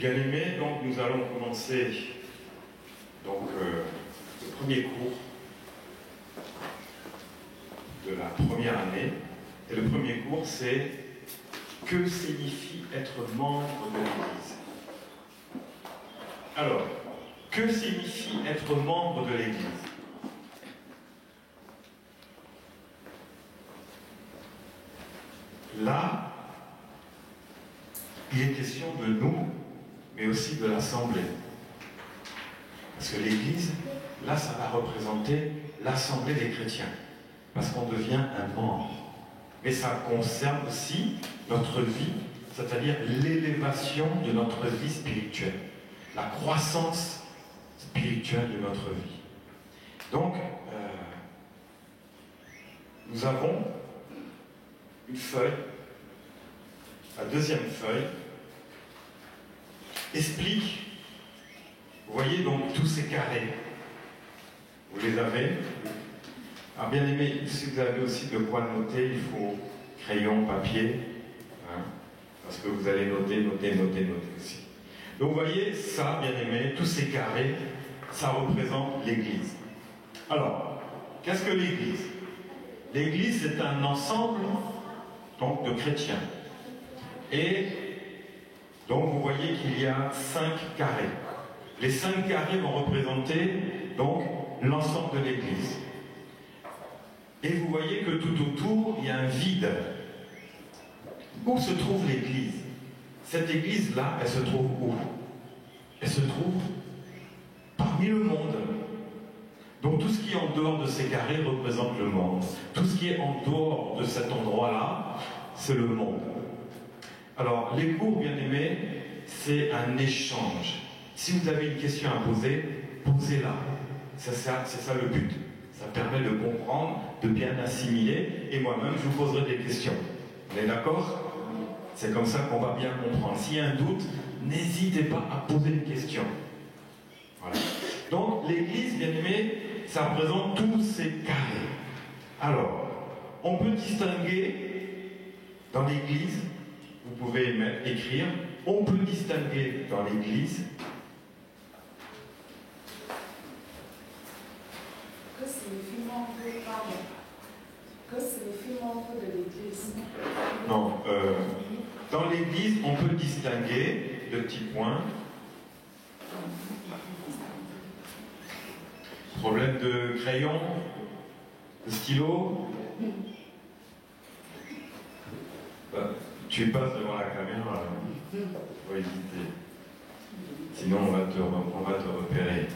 Bien-aimés, donc nous allons commencer le premier cours de la première année. Et le premier cours, c'est « Que signifie être membre de l'Église ?» Alors, que signifie être membre de l'Église? Là, il est question de nous, mais aussi de l'Assemblée. Parce que l'Église, là, ça va représenter l'Assemblée des chrétiens. Parce qu'on devient un membre. Mais ça concerne aussi notre vie, c'est-à-dire l'élévation de notre vie spirituelle. La croissance spirituelle de notre vie. Donc, nous avons une feuille, la deuxième feuille, explique, vous voyez donc tous ces carrés, vous les avez. Alors bien aimé, si vous avez aussi de quoi noter, il faut crayon, papier, hein, parce que vous allez noter aussi. Donc vous voyez ça, bien aimé, tous ces carrés, ça représente l'Église. Alors, qu'est-ce que l'Église? L'Église, c'est un ensemble donc, de chrétiens. Et donc vous voyez qu'il y a 5 carrés. Les 5 carrés vont représenter donc l'ensemble de l'Église. Et vous voyez que tout autour, il y a un vide. Où se trouve l'Église? Cette Église-là, elle se trouve où? Elle se trouve parmi le monde. Donc tout ce qui est en dehors de ces carrés représente le monde. Tout ce qui est en dehors de cet endroit-là, c'est le monde. Alors, les cours, bien aimés, c'est un échange. Si vous avez une question à poser, posez-la. C'est ça le but. Ça permet de comprendre, de bien assimiler, et moi-même, je vous poserai des questions. On est d'accord? C'est comme ça qu'on va bien comprendre. S'il y a un doute, n'hésitez pas à poser une question. Voilà. Donc, l'Église, bien aimée, ça représente tous ces carrés. Alors, on peut distinguer dans l'Église, vous pouvez écrire, on peut distinguer dans l'Église que signifie membre de l'Église? Non, dans l'Église, on peut distinguer de petits points. Problème de crayon, de stylo. Tu passes devant la caméra, faut hésiter. Sinon, on va te repérer.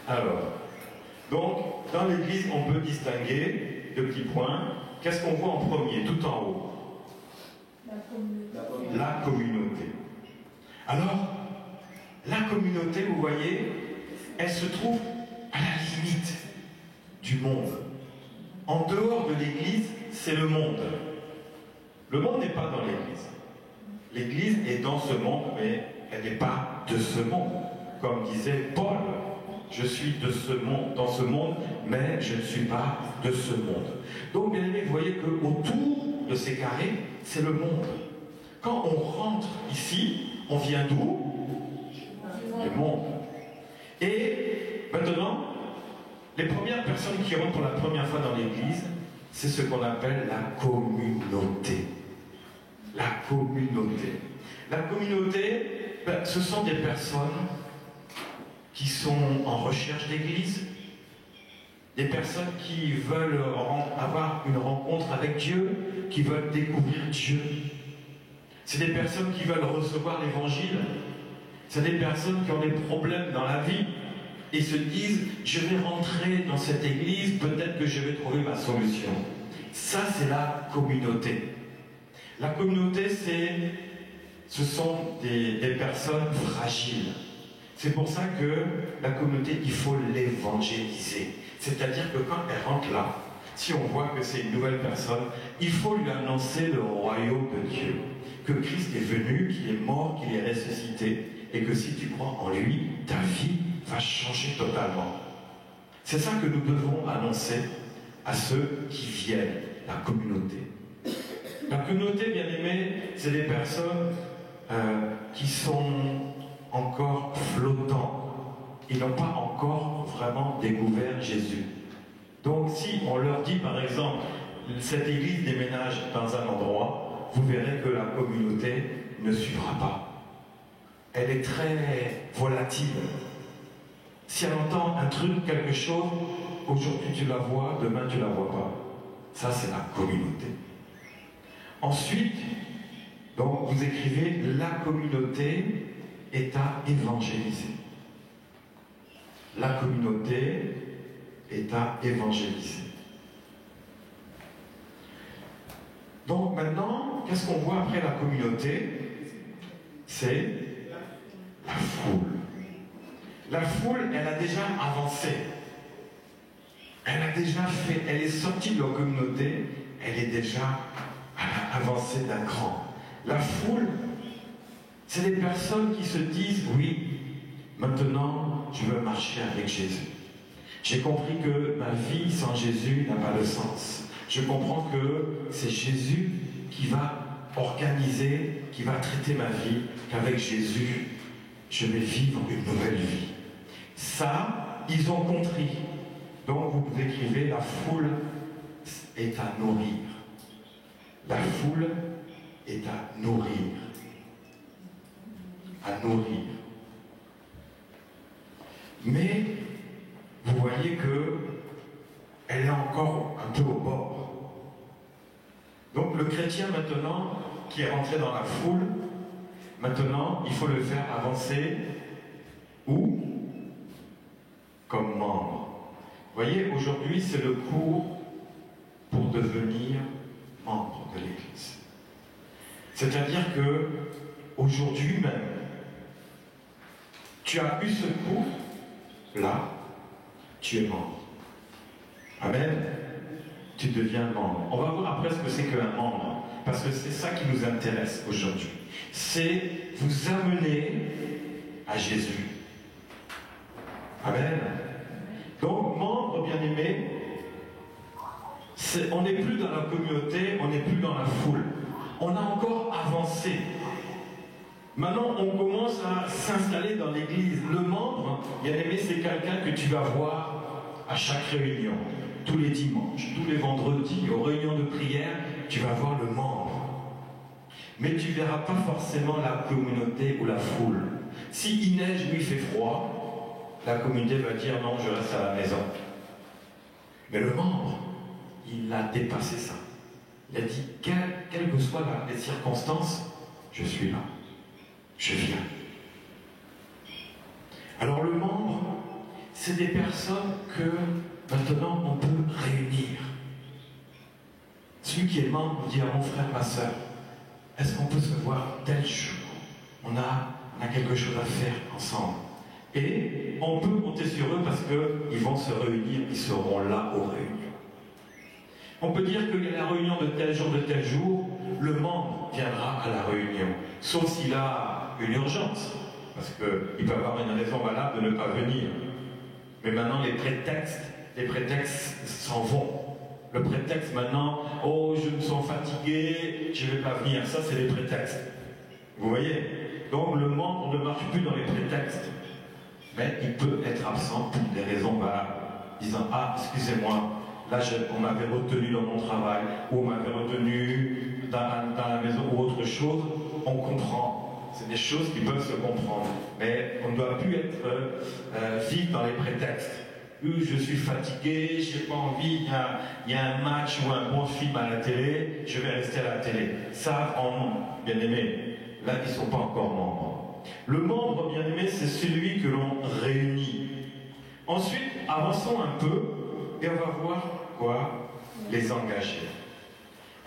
Alors, donc, dans l'Église, on peut distinguer de petits points. Qu'est-ce qu'on voit en premier, tout en haut? La communauté. Alors, la communauté, vous voyez, elle se trouve à la limite du monde. En dehors de l'Église, c'est le monde. Le monde n'est pas dans l'Église. L'Église est dans ce monde, mais elle n'est pas de ce monde. Comme disait Paul, je suis de ce monde, dans ce monde, mais je ne suis pas de ce monde. Donc, bien aimé, vous voyez qu'autour de ces carrés, c'est le monde. Quand on rentre ici, on vient d'où? Du monde. Et maintenant, les premières personnes qui rentrent pour la première fois dans l'Église, c'est ce qu'on appelle la communauté. La communauté. La communauté, ce sont des personnes qui sont en recherche d'Église, des personnes qui veulent avoir une rencontre avec Dieu, qui veulent découvrir Dieu. C'est des personnes qui veulent recevoir l'Évangile. C'est des personnes qui ont des problèmes dans la vie et se disent « je vais rentrer dans cette église, peut-être que je vais trouver ma solution ». Ça, c'est la communauté. La communauté, ce sont des personnes fragiles. C'est pour ça que la communauté, il faut l'évangéliser. C'est-à-dire que quand elle rentre là, si on voit que c'est une nouvelle personne, il faut lui annoncer le royaume de Dieu. Que Christ est venu, qu'il est mort, qu'il est ressuscité, et que si tu crois en lui, ta vie va changer totalement. C'est ça que nous devons annoncer à ceux qui viennent, la communauté. La communauté, bien aimée, c'est des personnes qui sont encore flottants. Ils n'ont pas encore vraiment découvert Jésus. Donc si on leur dit par exemple, cette église déménage dans un endroit, vous verrez que la communauté ne suivra pas. Elle est très volatile. Si elle entend un truc, quelque chose, aujourd'hui tu la vois, demain tu la vois pas. Ça c'est la communauté. Ensuite, donc vous écrivez, la communauté est à évangéliser. La communauté est à évangéliser. Donc maintenant, qu'est-ce qu'on voit après la communauté? C'est la foule. La foule, elle a déjà avancé. Elle a déjà fait, elle est sortie de la communauté, elle est déjà avancée d'un cran. La foule, c'est des personnes qui se disent, oui, maintenant, je veux marcher avec Jésus. J'ai compris que ma vie sans Jésus n'a pas de sens. Je comprends que c'est Jésus qui va organiser, qui va traiter ma vie, qu'avec Jésus, je vais vivre une nouvelle vie. Ça, ils ont compris. Donc vous écrivez, la foule est à nourrir. La foule est à nourrir. À nourrir. Mais vous voyez que elle est encore un peu au bord. Donc le chrétien maintenant, qui est rentré dans la foule, maintenant il faut le faire avancer où? Comme membre. Vous voyez, aujourd'hui c'est le cours pour devenir membre de l'Église. C'est-à-dire que aujourd'hui même, tu as eu ce cours, là, tu es membre. Amen. Tu deviens membre. On va voir après ce que c'est qu'un membre, parce que c'est ça qui nous intéresse aujourd'hui. C'est vous amener à Jésus. Amen. Donc, membre bien-aimé, on n'est plus dans la communauté, on n'est plus dans la foule. On a encore avancé. Maintenant, on commence à s'installer dans l'église. Le membre, bien-aimé, c'est quelqu'un que tu vas voir à chaque réunion, tous les dimanches, tous les vendredis, aux réunions de prière, tu vas voir le membre. Mais tu ne verras pas forcément la communauté ou la foule. Si il neige ou il fait froid, la communauté va dire non, je reste à la maison. Mais le membre, il a dépassé ça. Il a dit, quelles que soient les circonstances, je suis là. Je viens. Alors le membre, c'est des personnes que maintenant on peut réunir. Celui qui est membre dit à mon frère, ma soeur, est-ce qu'on peut se voir tel jour? On a quelque chose à faire ensemble. Et on peut compter sur eux parce qu'ils vont se réunir, ils seront là aux réunions. On peut dire qu'il y a la réunion de tel jour, le membre viendra à la réunion. Sauf s'il a une urgence, parce qu'il peut avoir une raison valable de ne pas venir. Mais maintenant, les prétextes s'en vont. Le prétexte maintenant, oh, je me sens fatigué, je ne vais pas venir. Ça, c'est les prétextes. Vous voyez? Donc, le membre ne marche plus dans les prétextes. Mais il peut être absent pour des raisons valables. Disant, ah, excusez-moi, là, on m'avait retenu dans mon travail, ou on m'avait retenu dans la maison, ou autre chose. On comprend. C'est des choses qui peuvent se comprendre. Mais on ne doit plus être vif dans les prétextes. Je suis fatigué, je n'ai pas envie, il y a un match ou un bon film à la télé, je vais rester à la télé. Ça, bien aimé, là, ils ne sont pas encore membres. Le membre, bien aimé, c'est celui que l'on réunit. Ensuite, avançons un peu et on va voir quoi? Les engagés.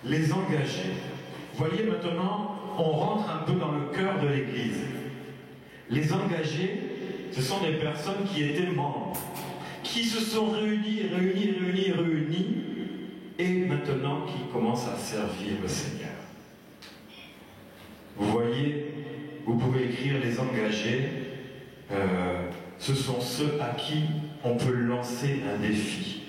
Les engagés. Voyez maintenant, on rentre un peu dans le cœur de l'Église. Les engagés, ce sont des personnes qui étaient membres, qui se sont réunis, et maintenant qui commencent à servir le Seigneur. Vous voyez, vous pouvez écrire les engagés, ce sont ceux à qui on peut lancer un défi.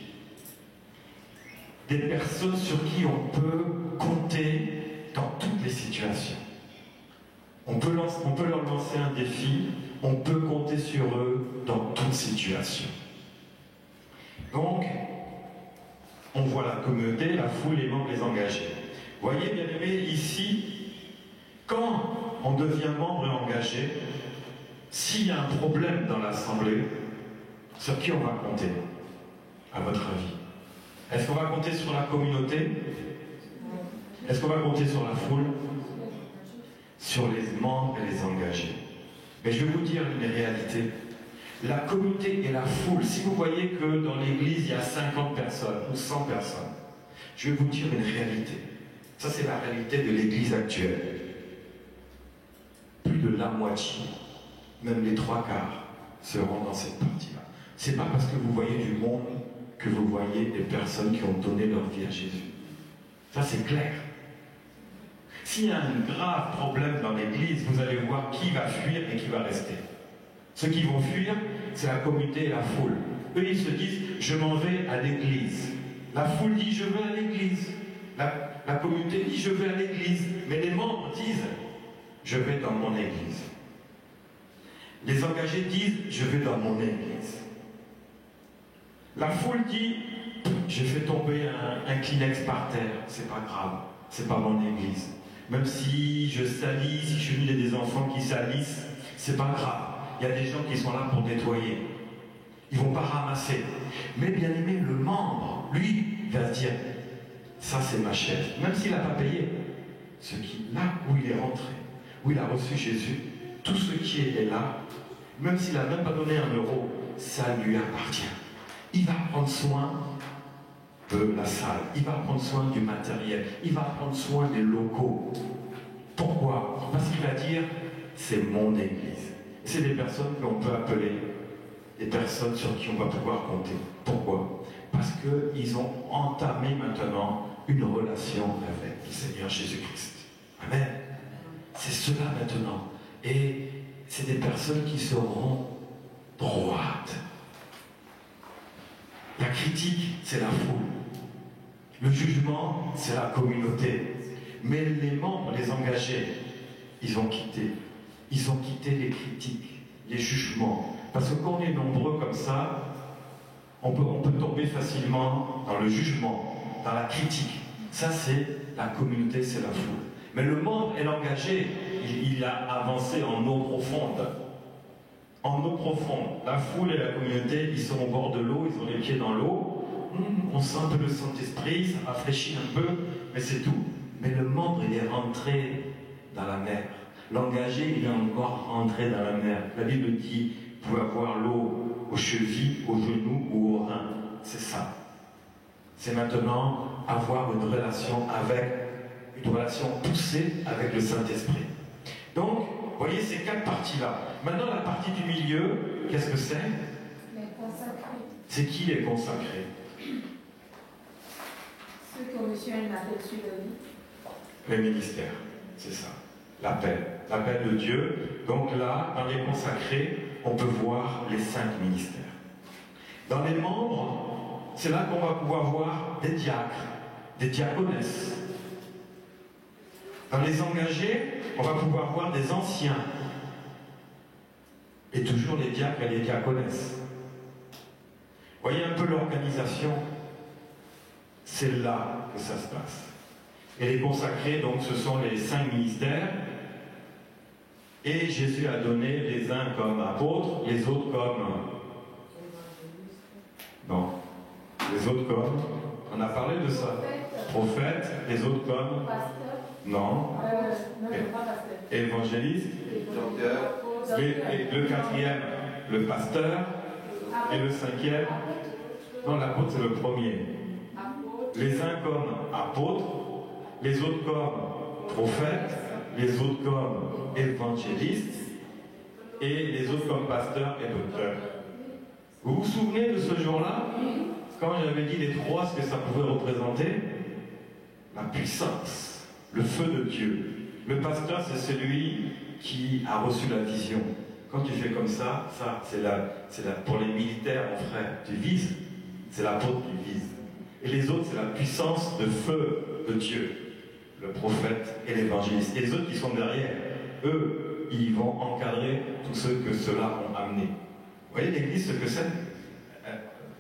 Des personnes sur qui on peut compter situation. On peut leur lancer un défi, on peut compter sur eux dans toute situation. Donc, on voit la communauté, la foule, les membres, les engagés. Vous voyez, bien aimé, ici, quand on devient membre et engagé, s'il y a un problème dans l'assemblée, sur qui on va compter, à votre avis? Est-ce qu'on va compter sur la communauté? Est-ce qu'on va compter sur la foule? Sur les membres et les engagés. Mais je vais vous dire une réalité. La communauté et la foule, si vous voyez que dans l'église, il y a 50 personnes ou 100 personnes, je vais vous dire une réalité. Ça, c'est la réalité de l'église actuelle. Plus de la moitié, même les 3/4, seront dans cette partie-là. C'est pas parce que vous voyez du monde que vous voyez des personnes qui ont donné leur vie à Jésus. Ça, c'est clair. S'il y a un grave problème dans l'église, vous allez voir qui va fuir et qui va rester. Ceux qui vont fuir, c'est la communauté et la foule. Eux, ils se disent, je m'en vais à l'église. La foule dit, je vais à l'église. La communauté dit, je vais à l'église. Mais les membres disent, je vais dans mon église. Les engagés disent, je vais dans mon église. La foule dit, j'ai fait tomber un Kleenex par terre, c'est pas grave, c'est pas mon église. Même si je salis, si je vis des enfants qui salissent, c'est pas grave. Il y a des gens qui sont là pour nettoyer. Ils vont pas ramasser. Mais bien aimé, le membre, lui, va se dire, ça c'est ma chaise. Même s'il n'a pas payé. Là où il est rentré, où il a reçu Jésus, tout ce qui est là, même s'il n'a même pas donné 1 euro, ça lui appartient. Il va prendre soin de la salle, il va prendre soin du matériel, il va prendre soin des locaux. Pourquoi? Parce qu'il va dire, c'est mon église. C'est des personnes qu'on peut appeler des personnes sur qui on va pouvoir compter. Pourquoi? Parce qu'ils ont entamé maintenant une relation avec le Seigneur Jésus-Christ. Amen. C'est cela maintenant. Et c'est des personnes qui seront droites. La critique, c'est la foule. Le jugement, c'est la communauté. Mais les membres, les engagés, ils ont quitté. Ils ont quitté les critiques, les jugements. Parce que quand on est nombreux comme ça, on peut tomber facilement dans le jugement, dans la critique. Ça, c'est la communauté, c'est la foule. Mais le membre et l'engagé, il a avancé en eau profonde. En eau profonde. La foule et la communauté, ils sont au bord de l'eau, ils ont les pieds dans l'eau. On sent un peu le Saint-Esprit, ça rafraîchit un peu, mais c'est tout. Mais le membre, il est rentré dans la mer. L'engagé, il est encore rentré dans la mer. La Bible dit, vous pouvez avoir l'eau aux chevilles, aux genoux ou aux reins. C'est ça. C'est maintenant avoir une relation poussée avec le Saint-Esprit. Donc, vous voyez ces 4 parties-là. Maintenant, la partie du milieu, qu'est-ce que c'est? Les consacrés. C'est qui les consacrés? Ceux qui ont reçu un appel sur leur vie. Les ministères, c'est ça. L'appel de Dieu. Donc là, dans les consacrés, on peut voir les 5 ministères. Dans les membres, c'est là qu'on va pouvoir voir des diacres, des diaconesses. Dans les engagés, on va pouvoir voir des anciens. Et toujours les diacres et les diaconesses. Voyez un peu l'organisation. C'est là que ça se passe. Et les consacrés, donc, ce sont les 5 ministères. Et Jésus a donné les uns comme apôtres, les autres comme... Non. Les autres comme... On a parlé de ça. Prophètes, les autres comme... Pasteur. Non. Non, pas pasteur. Évangéliste. Le 4e, le pasteur. Et le 5e... Non, l'apôtre, c'est le premier. Les uns comme apôtres, les autres comme prophètes, les autres comme évangélistes, et les autres comme pasteurs et docteurs. Vous vous souvenez de ce jour-là, quand j'avais dit les 3, ce que ça pouvait représenter? La puissance, le feu de Dieu. Le pasteur, c'est celui qui a reçu la vision. Quand tu fais comme ça, pour les militaires, mon frère, tu vises, c'est l'apôtre qui vise. Et les autres, c'est la puissance de feu de Dieu. le prophète et l'évangéliste. Et les autres qui sont derrière, eux, ils vont encadrer tous ceux que ceux-là ont amenés. Vous voyez l'église, ce que c'est?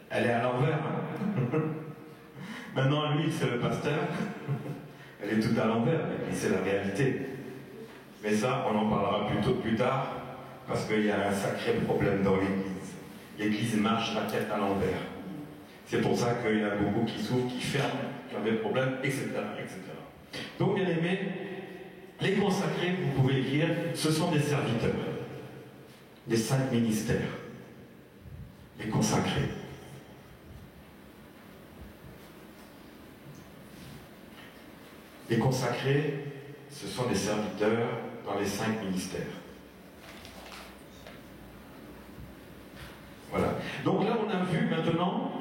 Elle est à l'envers. Hein. Maintenant, lui, c'est le pasteur. Elle est tout à l'envers, l'église, c'est la réalité. Mais ça, on en parlera plutôt plus tard, parce qu'il y a un sacré problème dans l'église. L'église marche la tête à l'envers. C'est pour ça qu'il y en a beaucoup qui s'ouvrent, qui ferment, qui ont des problèmes, etc., etc. Donc, bien aimés, les consacrés, vous pouvez lire, ce sont des serviteurs, des 5 ministères. Les consacrés. Les consacrés, ce sont des serviteurs dans les 5 ministères. Voilà. Donc là, on a vu maintenant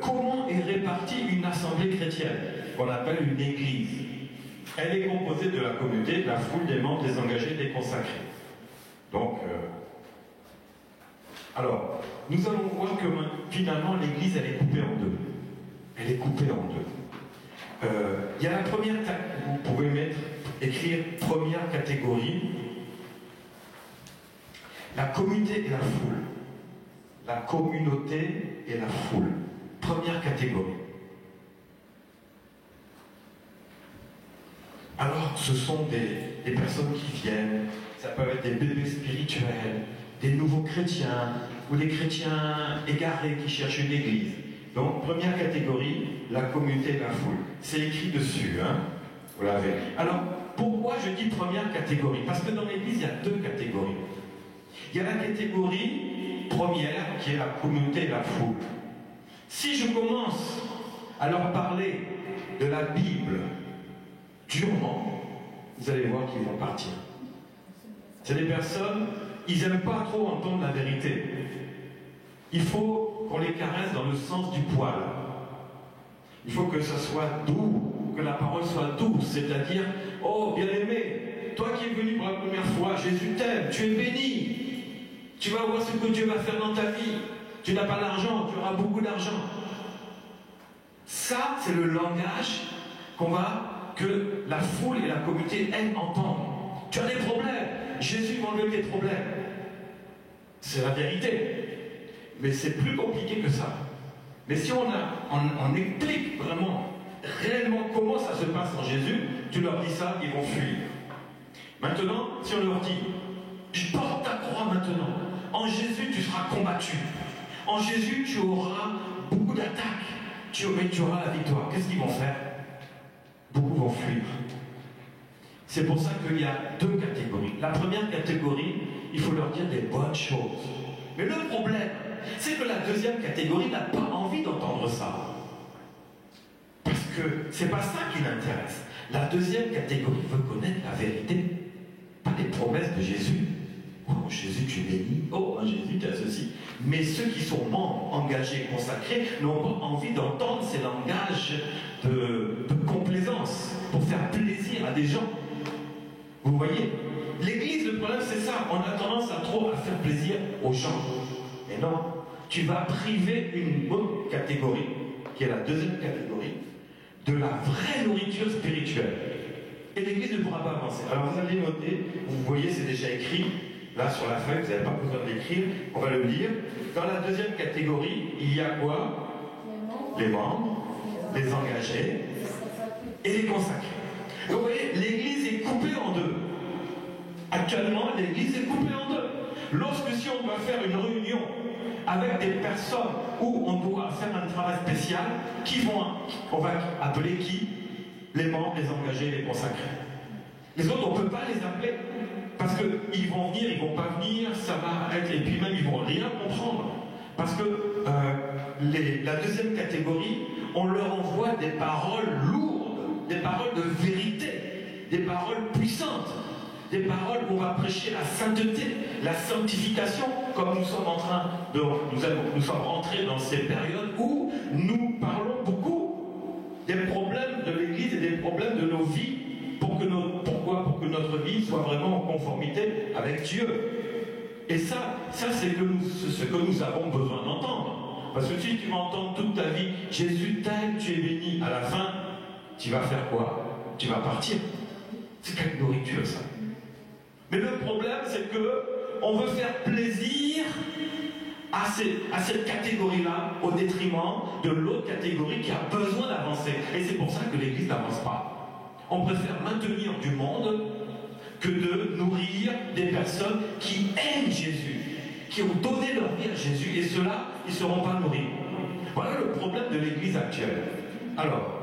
comment est répartie une assemblée chrétienne, qu'on appelle une église. Elle est composée de la communauté, de la foule, des membres, des engagés, des consacrés. Donc, alors, nous allons voir que finalement, l'église, elle est coupée en deux. Elle est coupée en deux. Il y a la première, vous pouvez écrire première catégorie, la communauté et la foule. La communauté et la foule. Première catégorie. Alors, ce sont des personnes qui viennent, ça peut être des bébés spirituels, des nouveaux chrétiens, ou des chrétiens égarés qui cherchent une église. Donc, première catégorie, la communauté et la foule. C'est écrit dessus, hein? Vous l'avez. Alors, pourquoi je dis première catégorie? Parce que dans l'église, il y a 2 catégories. Il y a la catégorie première, qui est la communauté et la foule. Si je commence à leur parler de la Bible durement, vous allez voir qu'ils vont partir. C'est des personnes, ils n'aiment pas trop entendre la vérité. Il faut qu'on les caresse dans le sens du poil. Il faut que ça soit doux, que la parole soit douce, c'est-à-dire, oh bien-aimé, toi qui es venu pour la première fois, Jésus t'aime, tu es béni. Tu vas voir ce que Dieu va faire dans ta vie. Tu n'as pas d'argent, tu auras beaucoup d'argent. Ça, c'est le langage que la foule et la communauté aiment entendre. Tu as des problèmes, Jésus va enlever tes problèmes. C'est la vérité. Mais c'est plus compliqué que ça. Mais si on explique vraiment, réellement comment ça se passe en Jésus, tu leur dis ça, ils vont fuir. Maintenant, si on leur dit, je porte ta croix maintenant, en Jésus tu seras combattu. En Jésus tu auras beaucoup d'attaques, mais tu auras la victoire. Qu'est-ce qu'ils vont faire? Beaucoup vont fuir. C'est pour ça qu'il y a 2 catégories. La première catégorie, il faut leur dire des bonnes choses. Mais le problème, c'est que la deuxième catégorie n'a pas envie d'entendre ça. Parce que c'est pas ça qui l'intéresse. La deuxième catégorie veut connaître la vérité, pas les promesses de Jésus. Oh Jésus, tu es béni. Oh Jésus, tu as ceci. Mais ceux qui sont membres, engagés, consacrés, n'ont pas envie d'entendre ces langages de complaisance pour faire plaisir à des gens. Vous voyez, l'église, le problème c'est ça. On a tendance à trop faire plaisir aux gens. Mais non, tu vas priver une bonne catégorie, qui est la deuxième catégorie, de la vraie nourriture spirituelle. Et l'église ne pourra pas avancer. Alors vous allez noter, vous voyez, c'est déjà écrit. Là, sur la feuille, vous n'avez pas besoin d'écrire, on va le lire. Dans la deuxième catégorie, il y a quoi? Les membres, les engagés et les consacrés. Donc, vous voyez, l'église est coupée en 2. Actuellement, l'église est coupée en 2. Lorsque si on doit faire une réunion avec des personnes où on doit faire un travail spécial, on va appeler qui? Les membres, les engagés, les consacrés. Les autres, on ne peut pas les appeler. Parce qu'ils vont venir, ils ne vont pas venir, ça va être... Et puis même, ils ne vont rien comprendre. Parce que la deuxième catégorie, on leur envoie des paroles lourdes, des paroles de vérité, des paroles puissantes, des paroles où on va prêcher la sainteté, la sanctification, comme nous sommes en train de... Nous sommes rentrés dans ces périodes où nous parlons beaucoup des problèmes de l'Église et des problèmes de nos vies. Pourquoi? Pour que notre vie soit vraiment en conformité avec Dieu. Et ça c'est ce que nous avons besoin d'entendre. Parce que si tu m'entends toute ta vie, Jésus t'aime, tu es béni, à la fin, tu vas faire quoi? tu vas partir. C'est quelle nourriture ça? Mais le problème, c'est que on veut faire plaisir à cette catégorie-là au détriment de l'autre catégorie qui a besoin d'avancer. Et c'est pour ça que l'Église n'avance pas. On préfère maintenir du monde que de nourrir des personnes qui aiment Jésus, qui ont donné leur vie à Jésus, et ceux-là, ils ne seront pas nourris. Voilà le problème de l'Église actuelle. Alors,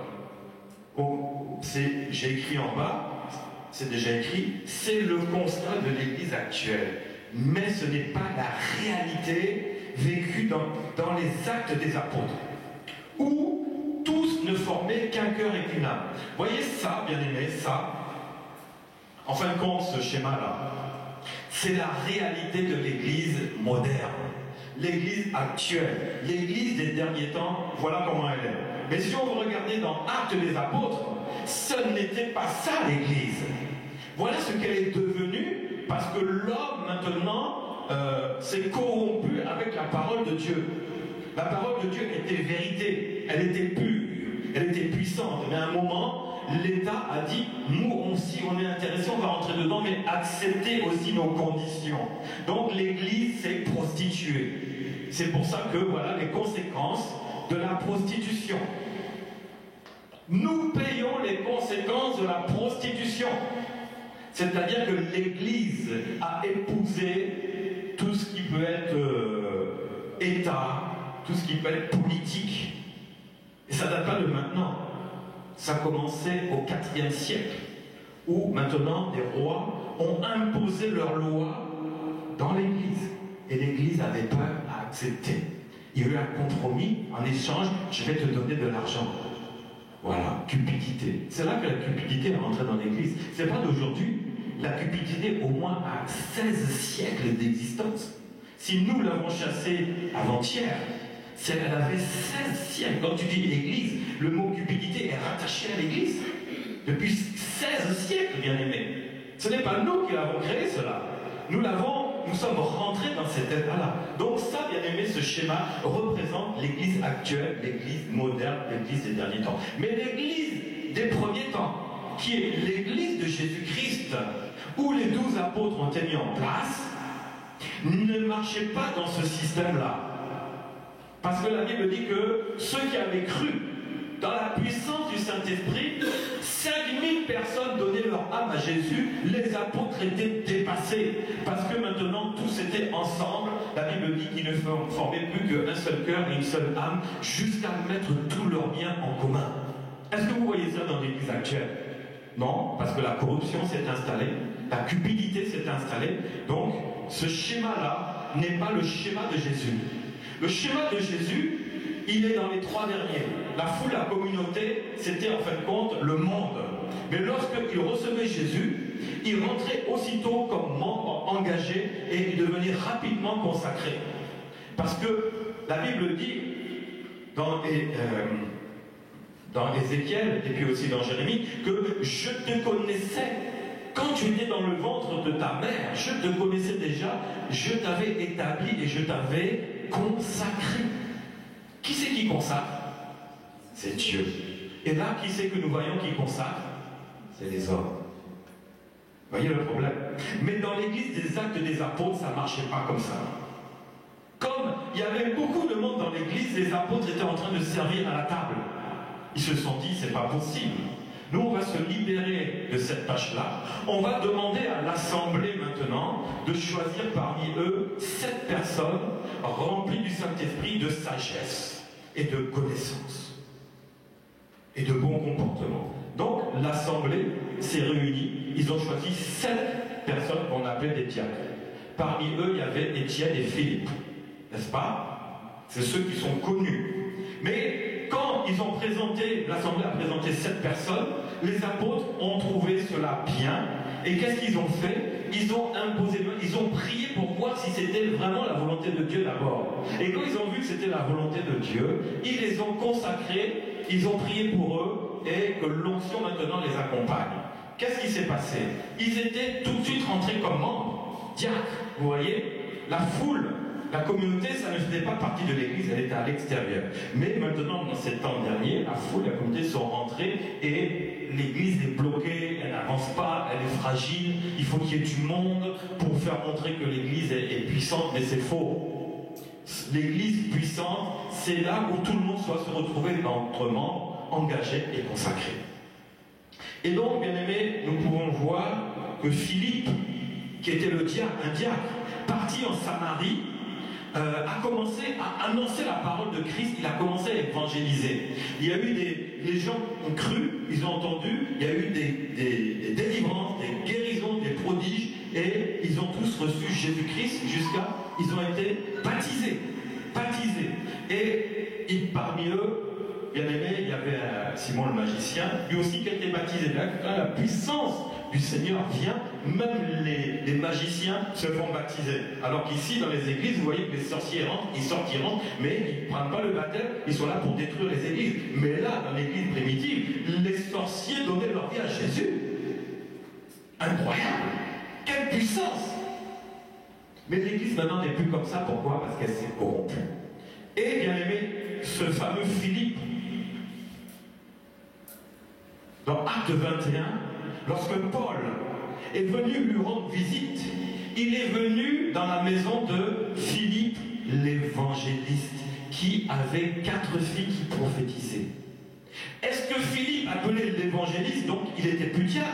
j'ai écrit en bas, c'est déjà écrit, c'est le constat de l'Église actuelle. Mais ce n'est pas la réalité vécue dans les actes des apôtres, où tous ne formaient qu'un cœur et qu'une âme. Voyez ça, bien aimé, ça. En fin de compte, ce schéma-là, c'est la réalité de l'Église moderne, l'Église actuelle, l'Église des derniers temps, voilà comment elle est. Mais si on veut regarder dans Actes des Apôtres, ce n'était pas ça l'Église. Voilà ce qu'elle est devenue, parce que l'homme maintenant s'est corrompu avec la parole de Dieu. La parole de Dieu était vérité, elle était pure, elle était puissante. Mais à un moment, l'État a dit, nous, si on est intéressé, on va rentrer dedans, mais accepter aussi nos conditions. Donc l'Église s'est prostituée. C'est pour ça que voilà les conséquences de la prostitution. Nous payons les conséquences de la prostitution. C'est-à-dire que l'Église a épousé tout ce qui peut être État, tout ce qui peut être politique. Et ça ne date pas de maintenant. Ça a commencé au IVe siècle, où maintenant des rois ont imposé leurs lois dans l'Église. Et l'Église avait peur à accepter. Il y a eu un compromis, en échange, je vais te donner de l'argent. Voilà, cupidité. C'est là que la cupidité est rentrée dans l'Église. C'est pas d'aujourd'hui. La cupidité, au moins, a 16 siècles d'existence. Si nous l'avons chassée avant-hier, elle avait 16 siècles. Quand tu dis Église, le mot cupidité est rattaché à l'Église. Depuis 16 siècles, bien aimé. Ce n'est pas nous qui l'avons créé, cela. Nous sommes rentrés dans cet état-là. Donc ça, bien aimé, ce schéma représente l'Église actuelle, l'Église moderne, l'Église des derniers temps. Mais l'Église des premiers temps, qui est l'Église de Jésus-Christ, où les 12 apôtres ont été mis en place, ne marchait pas dans ce système-là. Parce que la Bible dit que ceux qui avaient cru dans la puissance du Saint-Esprit, 5000 personnes donnaient leur âme à Jésus, les apôtres étaient dépassés. Parce que maintenant, tous étaient ensemble. La Bible dit qu'ils ne formaient plus qu'un seul cœur et une seule âme, jusqu'à mettre tous leurs biens en commun. Est-ce que vous voyez ça dans l'Église actuelle? Non, parce que la corruption s'est installée, la cupidité s'est installée. Donc, ce schéma-là n'est pas le schéma de Jésus. Le schéma de Jésus, il est dans les 3 derniers. La foule, la communauté, c'était en fin de compte le monde. Mais lorsqu'il recevait Jésus, il rentrait aussitôt comme membre engagé et il devenait rapidement consacré. Parce que la Bible dit, dans Ézéchiel et puis aussi dans Jérémie, que je te connaissais quand tu étais dans le ventre de ta mère, je te connaissais déjà, je t'avais établi et je t'avais consacré. Qui c'est qui consacre? C'est Dieu. Et là, qui c'est que nous voyons qui consacre? C'est les hommes. Vous voyez le problème? Mais dans l'église des Actes des Apôtres, ça ne marchait pas comme ça. Comme il y avait beaucoup de monde dans l'église, les apôtres étaient en train de servir à la table. Ils se sont dit, c'est pas possible. Nous, on va se libérer de cette tâche-là. On va demander à l'Assemblée maintenant de choisir parmi eux 7 personnes remplies du Saint-Esprit, de sagesse et de connaissance et de bon comportement. Donc, l'Assemblée s'est réunie. Ils ont choisi 7 personnes qu'on appelait des diacres. Parmi eux, il y avait Étienne et Philippe. N'est-ce pas? C'est ceux qui sont connus. Mais quand ils ont présenté, l'Assemblée a présenté 7 personnes, les apôtres ont trouvé cela bien. Et qu'est-ce qu'ils ont fait? Ils ont imposé, ils ont prié pour voir si c'était vraiment la volonté de Dieu d'abord. Et quand ils ont vu que c'était la volonté de Dieu, ils les ont consacrés, ils ont prié pour eux et que l'onction maintenant les accompagne. Qu'est-ce qui s'est passé? Ils étaient tout de suite rentrés comme membres, diacres. Vous voyez, la foule La communauté, ça ne faisait pas partie de l'église, elle était à l'extérieur. Mais maintenant, dans ces temps derniers, la foule, la communauté sont rentrées et l'église est bloquée, elle n'avance pas, elle est fragile, il faut qu'il y ait du monde pour faire montrer que l'église est puissante, mais c'est faux. L'église puissante, c'est là où tout le monde soit se retrouver entre membres, engagés et consacrés. Et donc, bien aimés, nous pouvons voir que Philippe, qui était un diacre, parti en Samarie, a commencé à annoncer la parole de Christ, il a commencé à évangéliser. Il y a eu les gens ont cru, ils ont entendu, il y a eu des délivrances, des guérisons, des prodiges, et ils ont tous reçu Jésus-Christ ils ont été baptisés. Et parmi eux, bien aimé, il y avait Simon le magicien, lui aussi qui a été baptisé. Là, quand la puissance du Seigneur vient, même les magiciens se font baptiser. Alors qu'ici, dans les églises, vous voyez que les sorciers rentrent, ils sortent, mais ils ne prennent pas le baptême, ils sont là pour détruire les églises. Mais là, dans l'église primitive, les sorciers donnaient leur vie à Jésus. Incroyable! Quelle puissance! Mais l'église maintenant n'est plus comme ça. Pourquoi? Parce qu'elle s'est corrompue. Et bien aimé, ce fameux Philippe, dans Acte 21, lorsque Paul est venu lui rendre visite, il est venu dans la maison de Philippe l'évangéliste, qui avait 4 filles qui prophétisaient. Est-ce que Philippe, appelé l'évangéliste, donc il était plus diacre?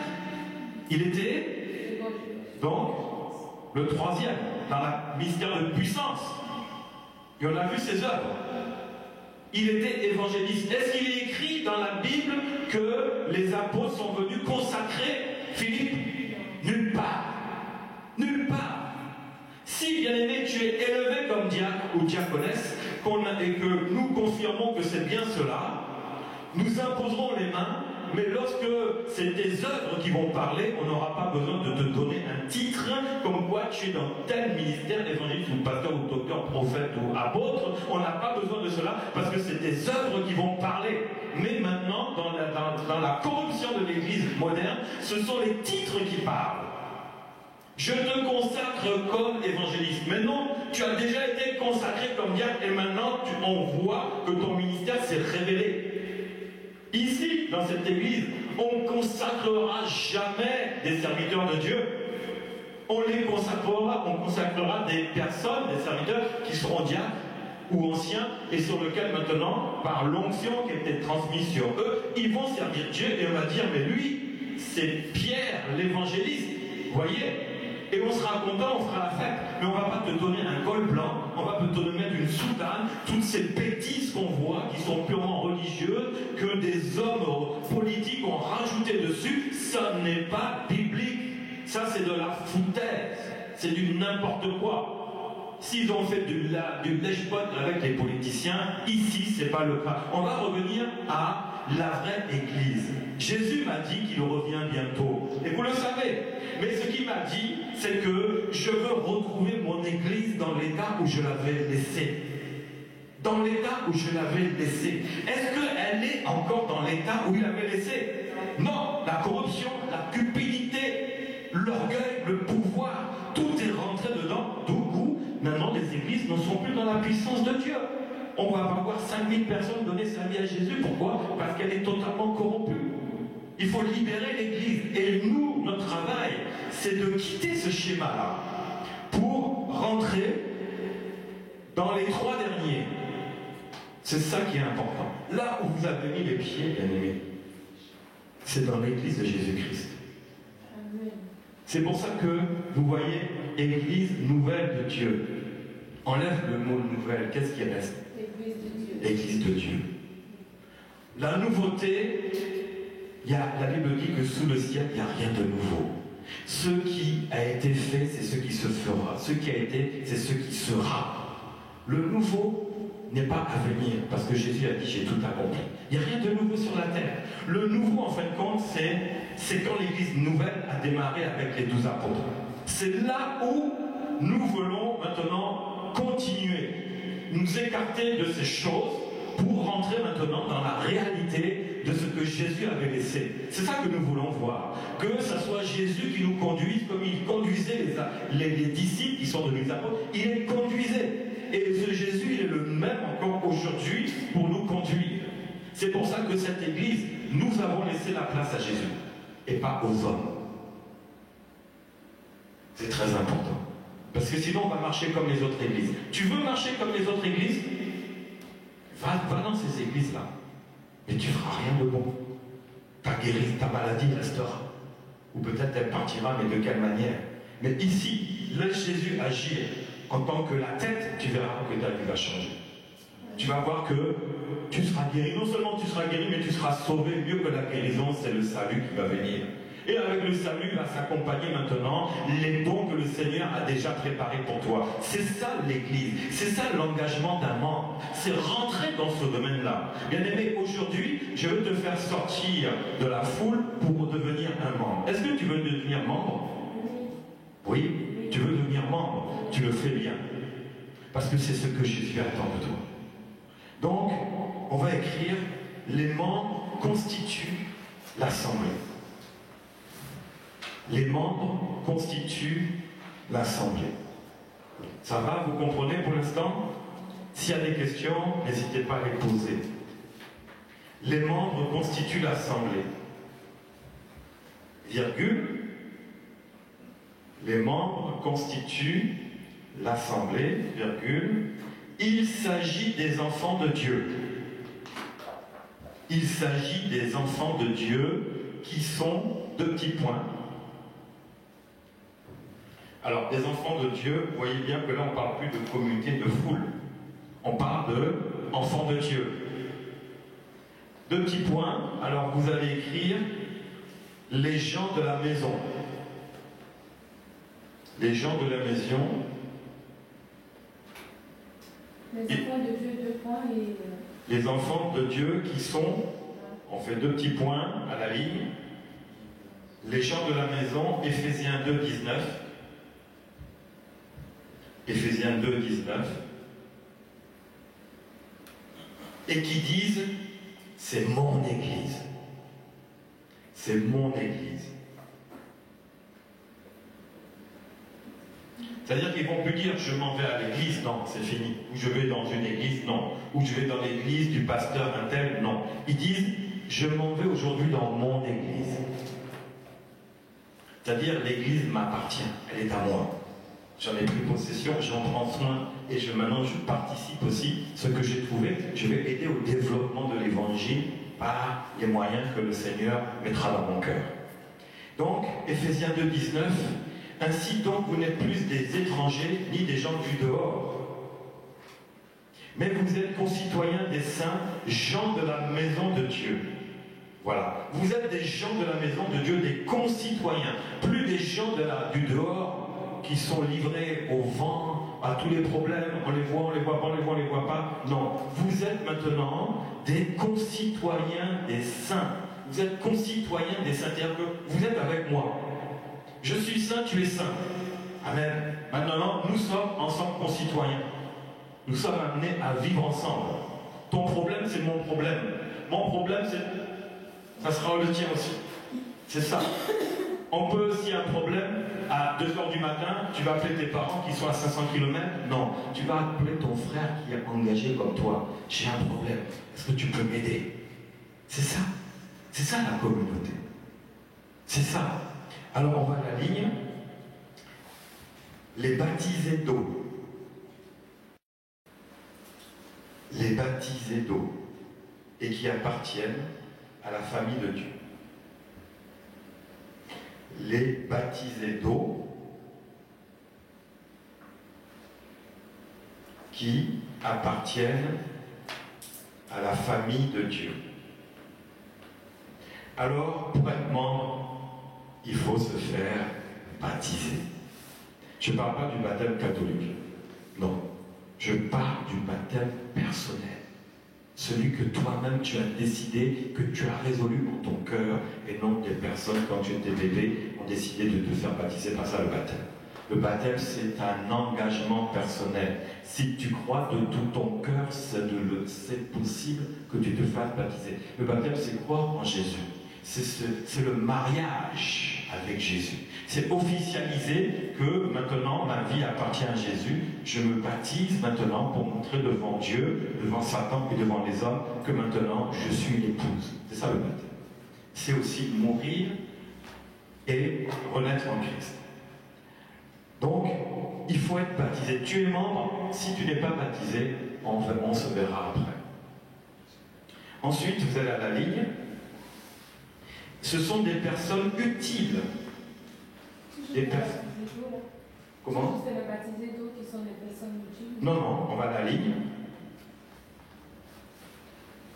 Il était donc le 3e dans le mystère de puissance. Et on a vu ses œuvres. Il était évangéliste. Est-ce qu'il est écrit dans la Bible que les apôtres sont venus consacrer Philippe? Nulle part. Nulle part. Si, bien aimé, tu es élevé comme diacre ou diaconesse, et que nous confirmons que c'est bien cela, nous imposerons les mains, mais lorsque c'est tes œuvres qui vont parler, on n'aura pas besoin de te donner un titre comme quoi tu es dans tel ministère d'évangéliste ou pasteur ou docteur, prophète ou apôtre. On n'a pas besoin de cela parce que c'est tes œuvres qui vont parler. Mais maintenant, dans la corruption de l'église moderne, ce sont les titres qui parlent. Je te consacre comme évangéliste. Mais non, tu as déjà été consacré comme diacre et maintenant on voit que ton ministère s'est révélé. Ici, dans cette église, on ne consacrera jamais des serviteurs de Dieu. On consacrera des personnes, des serviteurs qui seront diacres ou anciens et sur lesquels maintenant, par l'onction qui a été transmise sur eux, ils vont servir Dieu et on va dire, mais lui, c'est Pierre l'évangéliste. Vous voyez? Et on sera content, on fera la fête. Mais on ne va pas te donner un col blanc, on va te mettre une soutane, toutes ces bêtises qu'on voit, qui sont purement religieuses, que des hommes politiques ont rajouté dessus, ça n'est pas biblique. Ça, c'est de la foutaise. C'est du n'importe quoi. S'ils ont fait du lèche-pot avec les politiciens, ici, ce n'est pas le cas. On va revenir à la vraie Église. Jésus m'a dit qu'il revient bientôt. Et vous le savez. Mais ce qu'il m'a dit, c'est que je veux retrouver mon Église dans l'état où je l'avais laissée. Dans l'état où je l'avais laissée. Est-ce qu'elle est encore dans l'état où il l'avait laissée? Non. La corruption, la cupidité, l'orgueil, le pouvoir, tout est rentré dedans. Du coup, maintenant les églises ne sont plus dans la puissance de Dieu. On va pas voir 5000 personnes donner sa vie à Jésus. Pourquoi? Parce qu'elle est totalement corrompue. Il faut libérer l'Église. Et nous, notre travail, c'est de quitter ce schéma-là pour rentrer dans les 3 derniers. C'est ça qui est important. Là où vous avez mis les pieds, bien aimés, c'est dans l'Église de Jésus-Christ. C'est pour ça que vous voyez Église nouvelle de Dieu. Enlève le mot nouvelle, qu'est-ce qui reste? L'Église de Dieu. L'Église de Dieu. La nouveauté, la Bible dit que sous le ciel, il n'y a rien de nouveau. Ce qui a été fait, c'est ce qui se fera. Ce qui a été, c'est ce qui sera. Le nouveau n'est pas à venir, parce que Jésus a dit, j'ai tout accompli. Il n'y a rien de nouveau sur la terre. Le nouveau, en fin de compte, c'est quand l'Église nouvelle a démarré avec les 12 apôtres. C'est là où nous voulons maintenant continuer, nous écarter de ces choses pour rentrer maintenant dans la réalité de ce que Jésus avait laissé. C'est ça que nous voulons voir. Que ce soit Jésus qui nous conduise comme il conduisait les disciples qui sont devenus apôtres. Il les conduisait. Et ce Jésus, il est le même encore aujourd'hui pour nous conduire. C'est pour ça que cette église, nous avons laissé la place à Jésus et pas aux hommes. C'est très important. Parce que sinon, on va marcher comme les autres églises. Tu veux marcher comme les autres églises? Va dans ces églises-là. Mais tu ne feras rien de bon. Ta maladie restera. Ou peut-être elle partira, mais de quelle manière? Mais ici, laisse Jésus agir. En tant que la tête, tu verras que ta vie va changer. Tu vas voir que tu seras guéri. Non seulement tu seras guéri, mais tu seras sauvé. Mieux que la guérison, c'est le salut qui va venir. Et avec le salut va s'accompagner maintenant les dons que le Seigneur a déjà préparés pour toi. C'est ça l'Église, c'est ça l'engagement d'un membre. C'est rentrer dans ce domaine-là. Bien-aimé, aujourd'hui, je veux te faire sortir de la foule pour devenir un membre. Est-ce que tu veux devenir membre? Oui, tu veux devenir membre. Tu le fais bien. Parce que c'est ce que Jésus attend de toi. Donc, on va écrire, les membres constituent l'assemblée. Les membres constituent l'assemblée. Ça va, vous comprenez pour l'instant? S'il y a des questions, n'hésitez pas à les poser. Les membres constituent l'assemblée. Virgule. Les membres constituent l'assemblée, virgule. Il s'agit des enfants de Dieu. Il s'agit des enfants de Dieu qui sont, deux petits points. Alors, des enfants de Dieu, vous voyez bien que là, on ne parle plus de communauté de foule. On parle de enfants de Dieu. Deux petits points. Alors, vous allez écrire les gens de la maison. Les gens de la maison. Les enfants de Dieu, deux points et... Les enfants de Dieu qui sont, on fait deux petits points à la ligne. Les gens de la maison, Éphésiens 2, 19. Éphésiens 2, 19. Et qui disent, c'est mon Église. C'est mon Église. C'est-à-dire qu'ils ne vont plus dire je m'en vais à l'église, non, c'est fini. Ou je vais dans une église, non. Ou je vais dans l'église du pasteur un tel, non. Ils disent je m'en vais aujourd'hui dans mon église. C'est-à-dire l'église m'appartient, elle est à moi. J'en ai pris possession, j'en prends soin et maintenant je participe aussi. Ce que j'ai trouvé, je vais aider au développement de l'évangile par les moyens que le Seigneur mettra dans mon cœur. Donc, Éphésiens 2, 19. Ainsi donc, vous n'êtes plus des étrangers ni des gens du dehors, mais vous êtes concitoyens des saints, gens de la maison de Dieu. Voilà. Vous êtes des gens de la maison de Dieu, des concitoyens, plus des gens du dehors qui sont livrés au vent, à tous les problèmes, on les voit pas, on les voit pas. Non, vous êtes maintenant des concitoyens des saints. Vous êtes concitoyens des saints, c'est-à-dire que vous êtes avec moi. Je suis saint, tu es saint. Amen. Maintenant, nous sommes ensemble concitoyens. Nous sommes amenés à vivre ensemble. Ton problème, c'est mon problème. Mon problème, ça sera le tien aussi. C'est ça. On peut, s'il y a un problème, à 2h du matin, tu vas appeler tes parents qui sont à 500 km. Non, tu vas appeler ton frère qui est engagé comme toi. J'ai un problème. Est-ce que tu peux m'aider? C'est ça. C'est ça la communauté. C'est ça. Alors on va à la ligne. Les baptisés d'eau. Les baptisés d'eau. Et qui appartiennent à la famille de Dieu. Les baptisés d'eau qui appartiennent à la famille de Dieu. Alors, pour être membre, il faut se faire baptiser. Je ne parle pas du baptême catholique. Non. Je parle du baptême personnel. Celui que toi-même tu as décidé, que tu as résolu dans ton cœur, et non des personnes, quand tu étais bébé, ont décidé de te faire baptiser par ça le baptême. Le baptême, c'est un engagement personnel. Si tu crois de tout ton cœur, c'est possible que tu te fasses baptiser. Le baptême, c'est croire en Jésus. C'est le mariage avec Jésus. C'est officialiser que maintenant ma vie appartient à Jésus. Je me baptise maintenant pour montrer devant Dieu, devant Satan et devant les hommes que maintenant je suis l'épouse. C'est ça le baptême. C'est aussi mourir et renaître en Christ. Donc, il faut être baptisé. Tu es membre, si tu n'es pas baptisé, on se verra après. Ensuite, vous allez à la ligne. Ce sont des personnes utiles. Des personnes. Comment? C'est les baptisés d'eau qui sont des personnes utiles. Non, non, on va à la ligne.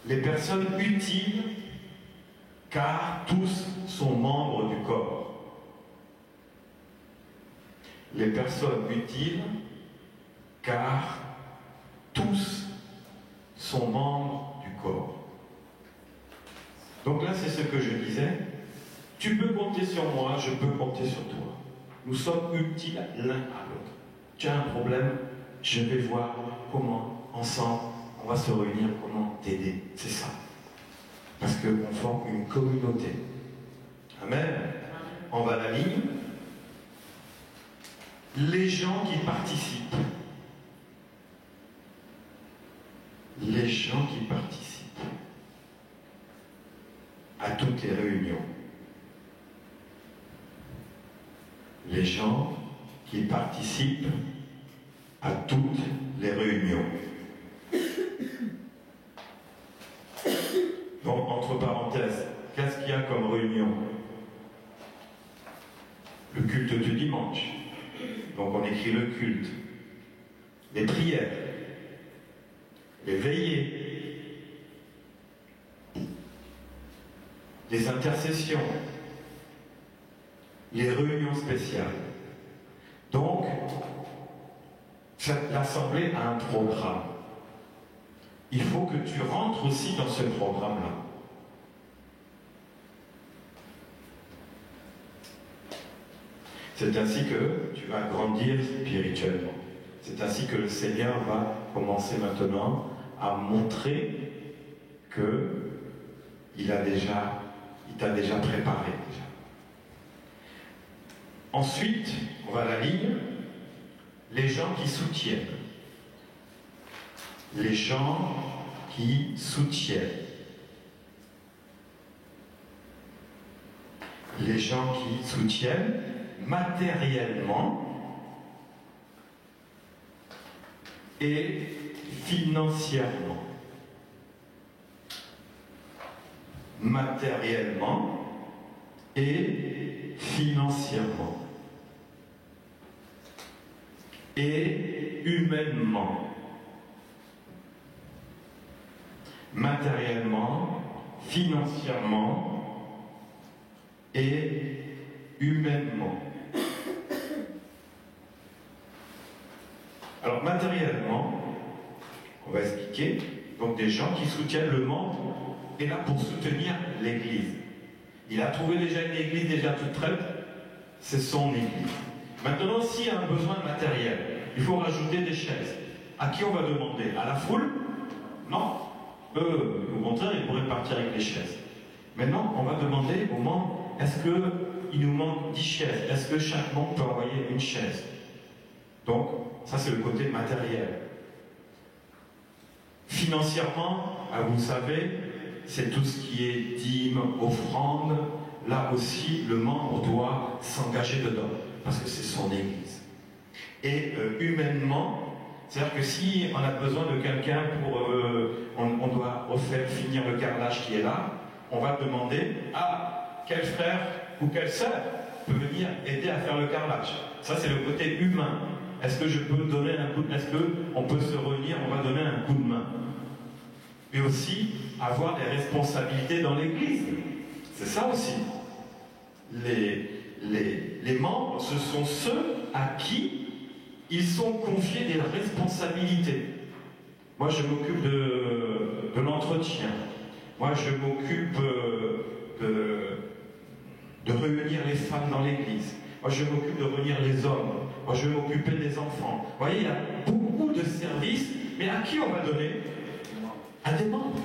Les personnes utiles, car tous sont membres du corps. Les personnes utiles, car tous sont membres du corps. Donc là, c'est ce que je disais. Tu peux compter sur moi, je peux compter sur toi. Nous sommes utiles l'un à l'autre. Tu as un problème, je vais voir comment, ensemble, on va se réunir, comment t'aider. C'est ça. Parce qu'on forme une communauté. Amen. On va à la ligne. Les gens qui participent. Les gens qui participent à toutes les réunions. Les gens qui participent à toutes les réunions. Donc, entre parenthèses, qu'est-ce qu'il y a comme réunion? Le culte du dimanche. Donc on écrit le culte. Les prières. Les veillées. Les intercessions. Les réunions spéciales. Donc, l'Assemblée a un programme. Il faut que tu rentres aussi dans ce programme-là. C'est ainsi que tu vas grandir spirituellement. C'est ainsi que le Seigneur va commencer maintenant à montrer qu'il t'a déjà préparé. Ensuite, on va à la ligne, les gens qui soutiennent. Les gens qui soutiennent. Les gens qui soutiennent matériellement et financièrement. Matériellement et financièrement. Et humainement. Matériellement, financièrement et humainement. Alors matériellement, on va expliquer, donc des gens qui soutiennent le membre est là pour soutenir l'Église. Il a trouvé déjà une Église déjà toute prête, c'est son Église. Maintenant, s'il y a un besoin de matériel, il faut rajouter des chaises. À qui on va demander? À la foule? Non. Eux, au contraire, ils pourraient partir avec les chaises. Maintenant, on va demander aux membres, est-ce qu'il nous manque 10 chaises? Est-ce que chaque membre peut envoyer une chaise? Donc, ça c'est le côté matériel. Financièrement, vous savez, c'est tout ce qui est dîme, offrande. Là aussi, le membre doit s'engager dedans, parce que c'est son Église. Et humainement, c'est-à-dire que si on a besoin de quelqu'un pour... on doit finir le carrelage qui est là, on va demander à quel frère ou quelle sœur peut venir aider à faire le carrelage. Ça, c'est le côté humain. Est-ce que je peux donner un coup de main? Est-ce qu'on peut se réunir? On va donner un coup de main. Mais aussi, avoir des responsabilités dans l'Église. C'est ça aussi. Les membres, ce sont ceux à qui ils sont confiés des responsabilités. Moi, je m'occupe de l'entretien. Moi, je m'occupe de réunir les femmes dans l'Église. Moi, je m'occupe de réunir les hommes. Moi, je vais m'occuper des enfants. Vous voyez, il y a beaucoup de services, mais à qui on va donner? À des membres.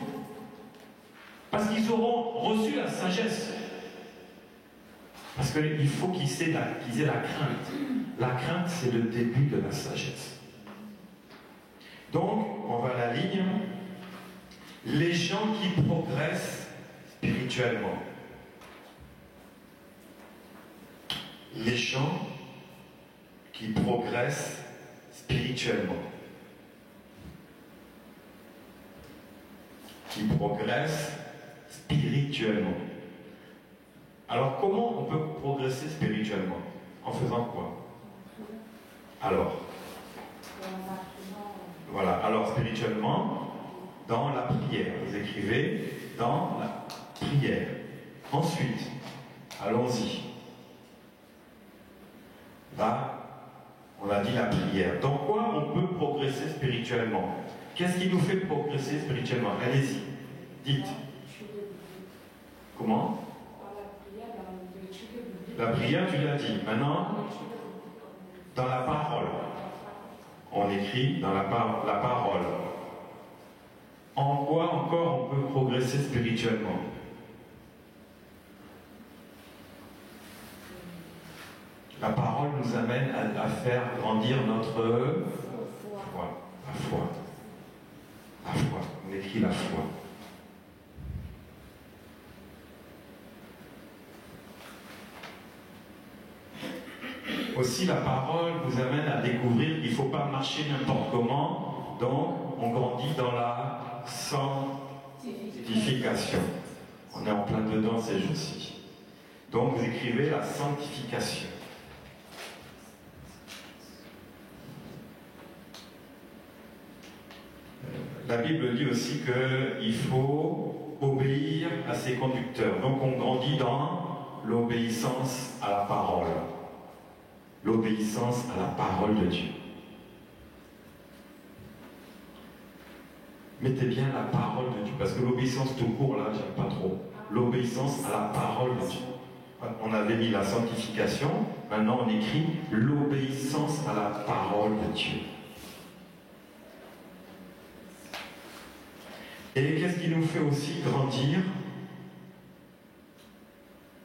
Parce qu'ils auront reçu la sagesse. Parce qu'il faut qu'ils aient la crainte. La crainte, c'est le début de la sagesse. Donc, on va à la ligne. Les gens qui progressent spirituellement. Les gens qui progressent spirituellement. Qui progressent spirituellement. Alors, comment on peut progresser spirituellement? En faisant quoi? Alors, voilà. Alors, spirituellement, dans la prière. Vous écrivez dans la prière. Ensuite, allons-y. Là, on a dit la prière. Dans quoi on peut progresser spirituellement? Qu'est-ce qui nous fait progresser spirituellement? Allez-y, dites. Comment? La prière, tu l'as dit. Maintenant, dans la parole. On écrit dans la parole. En quoi encore on peut progresser spirituellement? La parole nous amène à faire grandir notre foi. La foi. La foi. On écrit la foi. Aussi, la parole nous amène à découvrir qu'il ne faut pas marcher n'importe comment, donc on grandit dans la sanctification. On est en plein dedans ces jours-ci. Donc vous écrivez la sanctification. La Bible dit aussi qu'il faut obéir à ses conducteurs. Donc on grandit dans l'obéissance à la parole. L'obéissance à la parole de Dieu. Mettez bien la parole de Dieu, parce que l'obéissance tout court, là, j'aime pas trop. L'obéissance à la parole de Dieu. On avait mis la sanctification, maintenant on écrit l'obéissance à la parole de Dieu. Et qu'est-ce qui nous fait aussi grandir?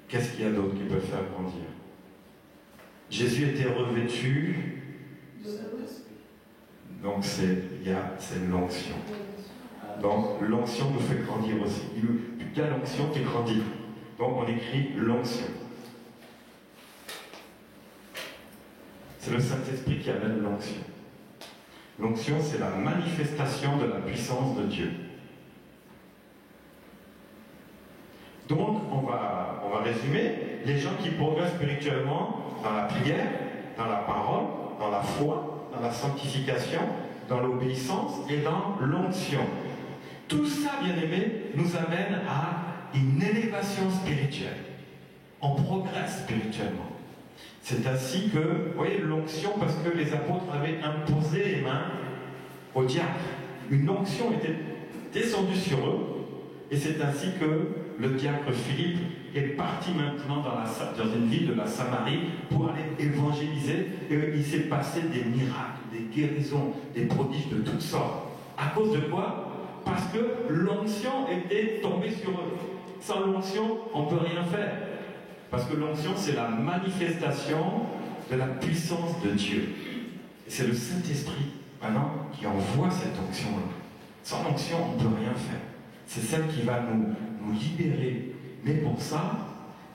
Qu'est-ce qu'il y a d'autre qui peut faire grandir? Jésus était revêtu, donc c'est l'onction. Donc l'onction nous fait grandir aussi. Il y a l'onction qui grandit. Donc on écrit l'onction. C'est le Saint-Esprit qui amène l'onction. L'onction, c'est la manifestation de la puissance de Dieu. Donc on va résumer. Les gens qui progressent spirituellement dans la prière, dans la parole, dans la foi, dans la sanctification, dans l'obéissance et dans l'onction. Tout ça, bien-aimés, nous amène à une élévation spirituelle. On progresse spirituellement. C'est ainsi que, vous voyez, l'onction, parce que les apôtres avaient imposé les mains aux diacres. Une onction était descendue sur eux, et c'est ainsi que le diacre Philippe est parti maintenant dans une ville de la Samarie pour aller évangéliser, et il s'est passé des miracles, des guérisons, des prodiges de toutes sortes. À cause de quoi? Parce que l'onction était tombée sur eux. Sans l'onction, on ne peut rien faire. Parce que l'onction, c'est la manifestation de la puissance de Dieu. Et c'est le Saint-Esprit, maintenant, qui envoie cette onction-là. Sans l'onction, on ne peut rien faire. C'est celle qui va nous libérer. Mais pour ça,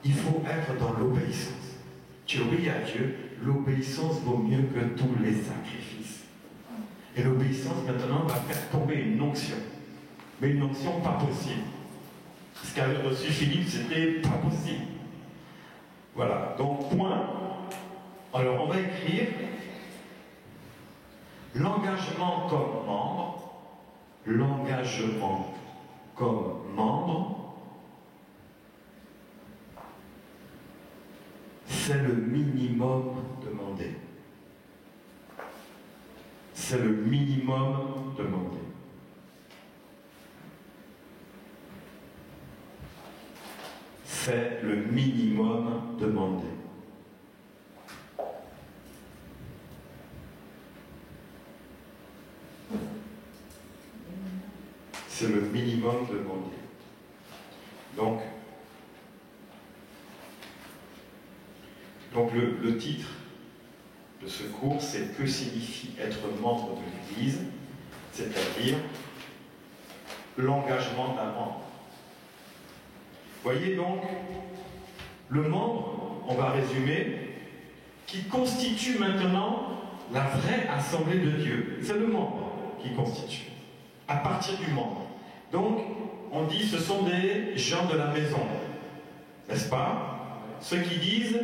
il faut être dans l'obéissance. Tu obéis à Dieu, l'obéissance vaut mieux que tous les sacrifices. Et l'obéissance, maintenant, va faire tomber une onction. Mais une onction pas possible. Ce qu'avait reçu Philippe, c'était pas possible. Voilà, donc point. Alors on va écrire l'engagement comme membre. L'engagement comme membre, c'est le minimum demandé. C'est le minimum demandé. C'est le minimum demandé. C'est le minimum demandé. Donc, le titre de ce cours, c'est « Que signifie être membre de l'Église ?» c'est-à-dire l'engagement d'un membre. Voyez donc, le membre, on va résumer, qui constitue maintenant la vraie assemblée de Dieu. C'est le membre qui constitue, à partir du membre. Donc, on dit ce sont des gens de la maison, n'est-ce pas? Ceux qui disent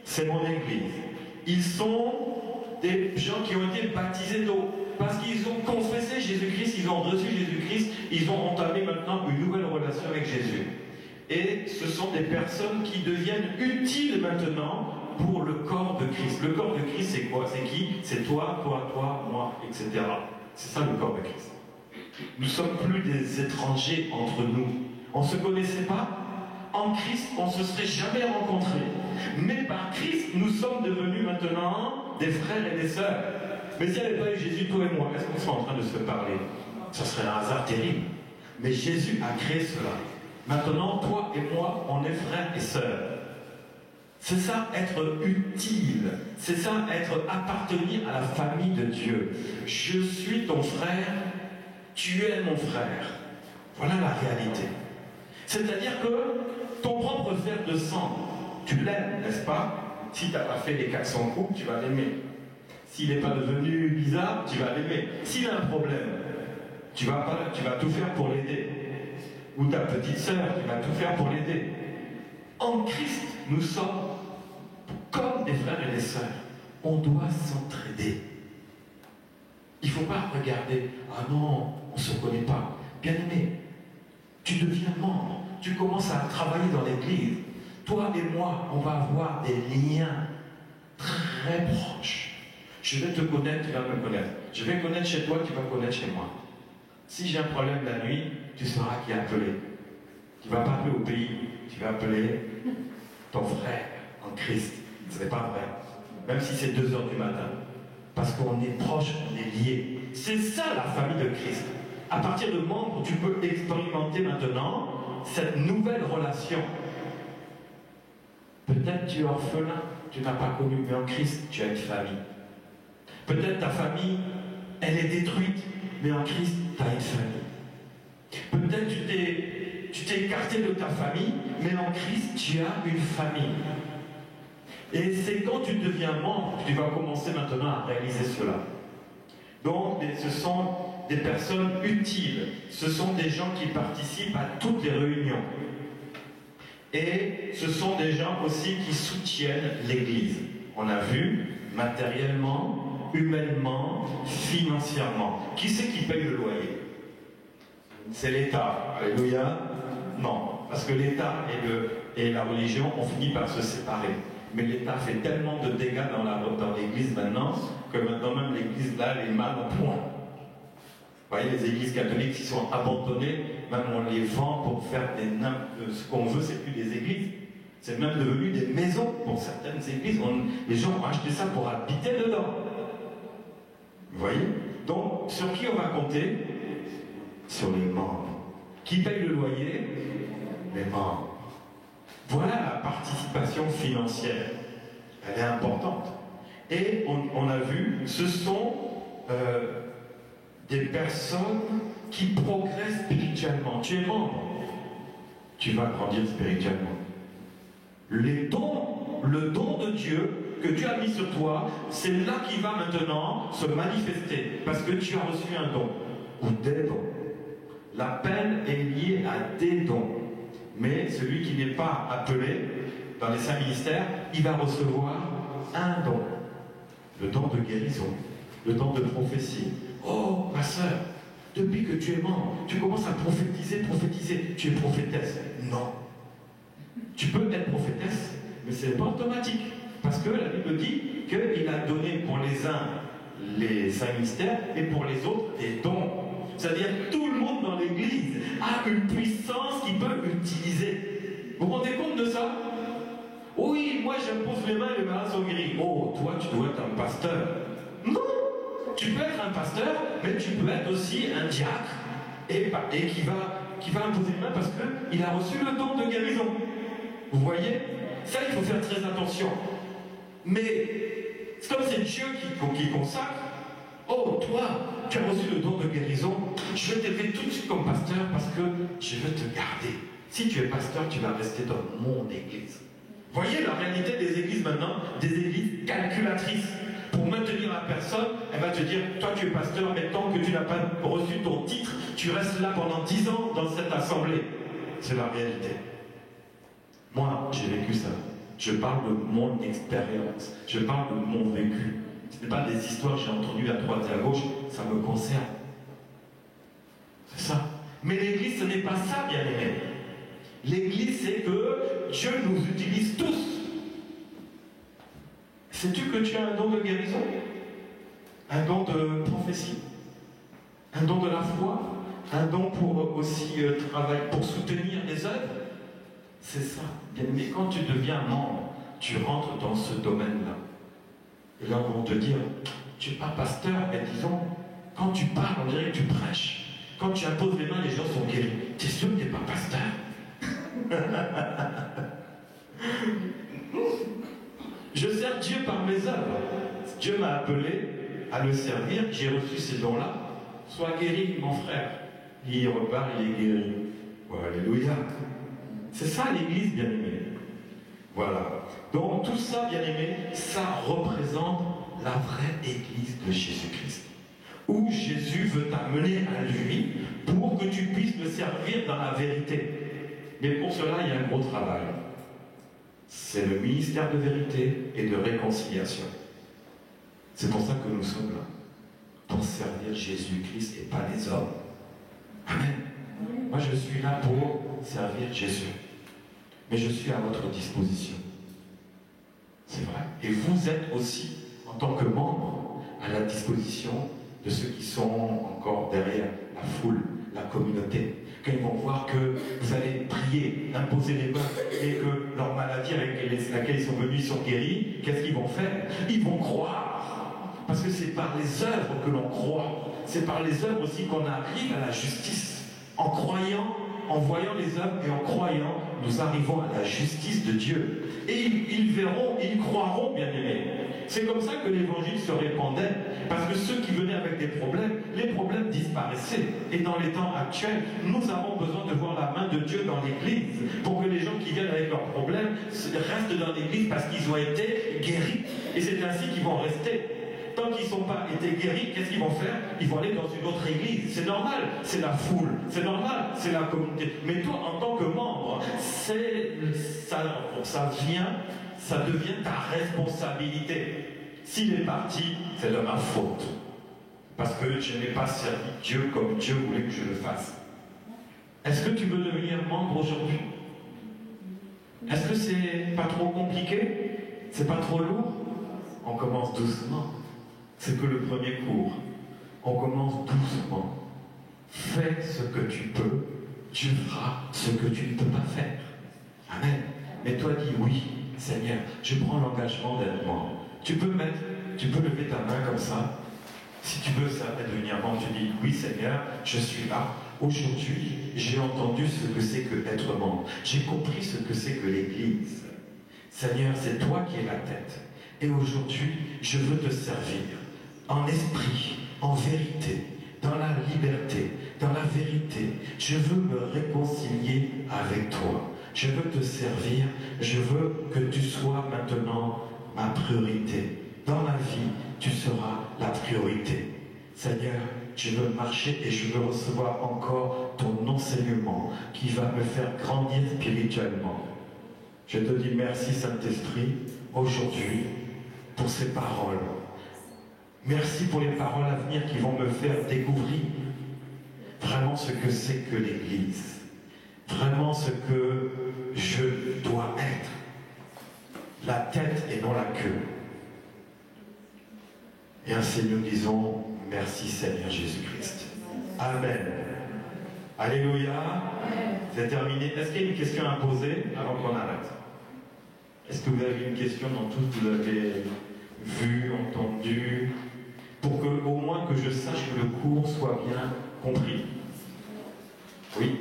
c'est mon église. Ils sont des gens qui ont été baptisés d'eau, parce qu'ils ont confessé Jésus-Christ, ils ont reçu Jésus-Christ, ils ont entamé maintenant une nouvelle relation avec Jésus. Et ce sont des personnes qui deviennent utiles maintenant pour le corps de Christ. Le corps de Christ, c'est quoi? C'est qui? C'est toi, moi, etc. C'est ça le corps de Christ. Nous ne sommes plus des étrangers entre nous. On ne se connaissait pas. En Christ, on ne se serait jamais rencontrés. Mais par Christ, nous sommes devenus maintenant des frères et des sœurs. Mais s'il n'y avait pas eu Jésus, toi et moi, est-ce qu'on serait en train de se parler? Ça serait un hasard terrible. Mais Jésus a créé cela. Maintenant, toi et moi, on est frères et sœurs. C'est ça, être utile. C'est ça, appartenir à la famille de Dieu. Je suis ton frère, tu es mon frère. Voilà la réalité. C'est-à-dire que ton propre frère de sang, tu l'aimes, n'est-ce pas? Si tu n'as pas fait les 400 coups, tu vas l'aimer. S'il n'est pas devenu bizarre, tu vas l'aimer. S'il a un problème, tu vas tout faire pour l'aider. Ou ta petite sœur, tu vas tout faire pour l'aider. En Christ, nous sommes comme des frères et des sœurs. On doit s'entraider. Il ne faut pas regarder, ah non, on ne se connaît pas. Bien aimé, tu deviens membre, tu commences à travailler dans l'église. Toi et moi, on va avoir des liens très proches. Je vais te connaître, tu vas me connaître. Je vais connaître chez toi, tu vas connaître chez moi. Si j'ai un problème la nuit, tu sauras qui appeler. Tu ne vas pas appeler au pays, tu vas appeler ton frère en Christ. Ce n'est pas vrai. Même si c'est 2 heures du matin. Parce qu'on est proche, on est liés. C'est ça la famille de Christ. À partir de membre, tu peux expérimenter maintenant cette nouvelle relation. Peut-être tu es orphelin, tu n'as pas connu, mais en Christ, tu as une famille. Peut-être ta famille, elle est détruite, mais en Christ, tu as une famille. Peut-être tu t'es écarté de ta famille, mais en Christ, tu as une famille. Et c'est quand tu deviens membre que tu vas commencer maintenant à réaliser cela. Donc, ce sont des personnes utiles. Ce sont des gens qui participent à toutes les réunions. Et ce sont des gens aussi qui soutiennent l'Église. On a vu, matériellement, humainement, financièrement. Qui c'est qui paye le loyer? C'est l'État. Alléluia. Non, parce que l'État et la religion ont fini par se séparer. Mais l'État fait tellement de dégâts dans l'Église maintenant, que maintenant même l'Église, là, elle est mal au point. Vous voyez, les églises catholiques qui sont abandonnées, même on les vend pour faire ce qu'on veut, c'est plus des églises. C'est même devenu des maisons pour certaines églises. Les gens ont acheté ça pour habiter dedans. Vous voyez? Donc, sur qui on va compter? Sur les membres. Qui paye le loyer? Les membres. Voilà la participation financière. Elle est importante. Et on a vu, ce sont des personnes qui progressent spirituellement. Tu es membre, tu vas grandir spirituellement. Le don de Dieu que Dieu a mis sur toi, c'est là qui va maintenant se manifester. Parce que tu as reçu un don, ou des dons. L'appel est lié à des dons. Mais celui qui n'est pas appelé dans les 5 ministères, il va recevoir un don. Le don de guérison, le don de prophétie. Oh, ma sœur, depuis que tu es membre, tu commences à prophétiser. Tu es prophétesse. Non. Tu peux être prophétesse, mais ce n'est pas automatique. Parce que la Bible dit qu'il a donné pour les uns les 5 mystères et pour les autres des dons. C'est-à-dire que tout le monde dans l'Église a une puissance qu'il peut utiliser. Vous vous rendez compte de ça? Oui, moi j'impose les mains et les malades sont guéris. Oh, toi tu dois être un pasteur. Non! Tu peux être un pasteur, mais tu peux être aussi un diacre et qui va imposer les mains parce qu'il a reçu le don de guérison. Vous voyez? Ça, il faut faire très attention. Mais comme c'est Dieu qui consacre, oh, toi, tu as reçu le don de guérison, je vais t'élever tout de suite comme pasteur parce que je veux te garder. Si tu es pasteur, tu vas rester dans mon église. Voyez la réalité des églises maintenant, des églises calculatrices. Pour maintenir la personne, elle va te dire, toi tu es pasteur, mais tant que tu n'as pas reçu ton titre, tu restes là pendant 10 ans dans cette assemblée. C'est la réalité. Moi, j'ai vécu ça. Je parle de mon expérience. Je parle de mon vécu. Ce n'est pas des histoires que j'ai entendues à droite et à gauche, ça me concerne. C'est ça. Mais l'Église, ce n'est pas ça, bien aimé. L'Église, c'est que Dieu nous utilise tous. Sais-tu que tu as un don de guérison? Un don de prophétie? Un don de la foi? Un don pour aussi travailler, pour soutenir les œuvres? C'est ça. Bien aimé, quand tu deviens membre, tu rentres dans ce domaine-là. Et là, on vont te dire, tu n'es pas pasteur, mais disons, quand tu parles, on dirait que tu prêches. Quand tu imposes les mains, les gens sont guéris. Tu es sûr que tu n'es pas pasteur? Je sers Dieu par mes œuvres. Dieu m'a appelé à le servir, j'ai reçu ces dons-là. Sois guéri, mon frère. Il repart, il est guéri. Oh, alléluia. C'est ça l'Église, bien-aimée. Voilà. Donc tout ça, bien-aimé, ça représente la vraie Église de Jésus-Christ. Où Jésus veut t'amener à lui pour que tu puisses le servir dans la vérité. Mais pour cela, il y a un gros travail. C'est le ministère de vérité et de réconciliation. C'est pour ça que nous sommes là. Pour servir Jésus-Christ et pas les hommes. Amen. Moi, je suis là pour servir Jésus. Mais je suis à votre disposition. C'est vrai. Et vous êtes aussi, en tant que membre, à la disposition de ceux qui sont encore derrière la foule, la communauté. Quand ils vont voir que vous allez prier, imposer les mains, et que leur maladie avec laquelle ils sont venus, ils sont guéris, qu'est-ce qu'ils vont faire? Ils vont croire. Parce que c'est par les œuvres que l'on croit. C'est par les œuvres aussi qu'on arrive à la justice. En croyant, en voyant les œuvres et en croyant, nous arrivons à la justice de Dieu. Et ils verront, ils croiront, bien aimés. C'est comme ça que l'évangile se répandait. Parce que ceux qui venaient avec des problèmes, les problèmes disparaissaient. Et dans les temps actuels, nous avons besoin de voir la main de Dieu dans l'Église. Pour que les gens qui viennent avec leurs problèmes restent dans l'Église parce qu'ils ont été guéris. Et c'est ainsi qu'ils vont rester. Tant qu'ils n'ont pas été guéris, qu'est-ce qu'ils vont faire? Ils vont aller dans une autre église. C'est normal, c'est la foule. C'est normal, c'est la communauté. Mais toi, en tant que membre, ça devient ta responsabilité. S'il est parti, c'est de ma faute. Parce que je n'ai pas servi Dieu comme Dieu voulait que je le fasse. Est-ce que tu veux devenir membre aujourd'hui? Est-ce que c'est pas trop compliqué? C'est pas trop lourd? On commence doucement. C'est que le premier cours. On commence doucement. Fais ce que tu peux, tu feras ce que tu ne peux pas faire. Amen. Mais toi dis oui, Seigneur, je prends l'engagement d'être membre. Tu peux lever ta main comme ça. Si tu veux ça devenir membre, tu dis oui, Seigneur, je suis là. Aujourd'hui, j'ai entendu ce que c'est que être membre. J'ai compris ce que c'est que l'Église. Seigneur, c'est toi qui es la tête. Et aujourd'hui, je veux te servir en esprit, en vérité, dans la liberté, dans la vérité. Je veux me réconcilier avec toi. Je veux te servir. Je veux que tu sois maintenant ma priorité. Dans la vie, tu seras la priorité. Seigneur, je veux marcher et je veux recevoir encore ton enseignement qui va me faire grandir spirituellement. Je te dis merci Saint-Esprit aujourd'hui pour ces paroles. Merci pour les paroles à venir qui vont me faire découvrir vraiment ce que c'est que l'Église. Vraiment ce que je dois être. La tête et non la queue. Et ainsi nous disons merci Seigneur Jésus-Christ. Amen. Alléluia. C'est terminé. Est-ce qu'il y a une question à poser avant qu'on arrête? Est-ce que vous avez une question dans tout ce que vous avez vu, entendu, pour que au moins que je sache que le cours soit bien compris? Oui.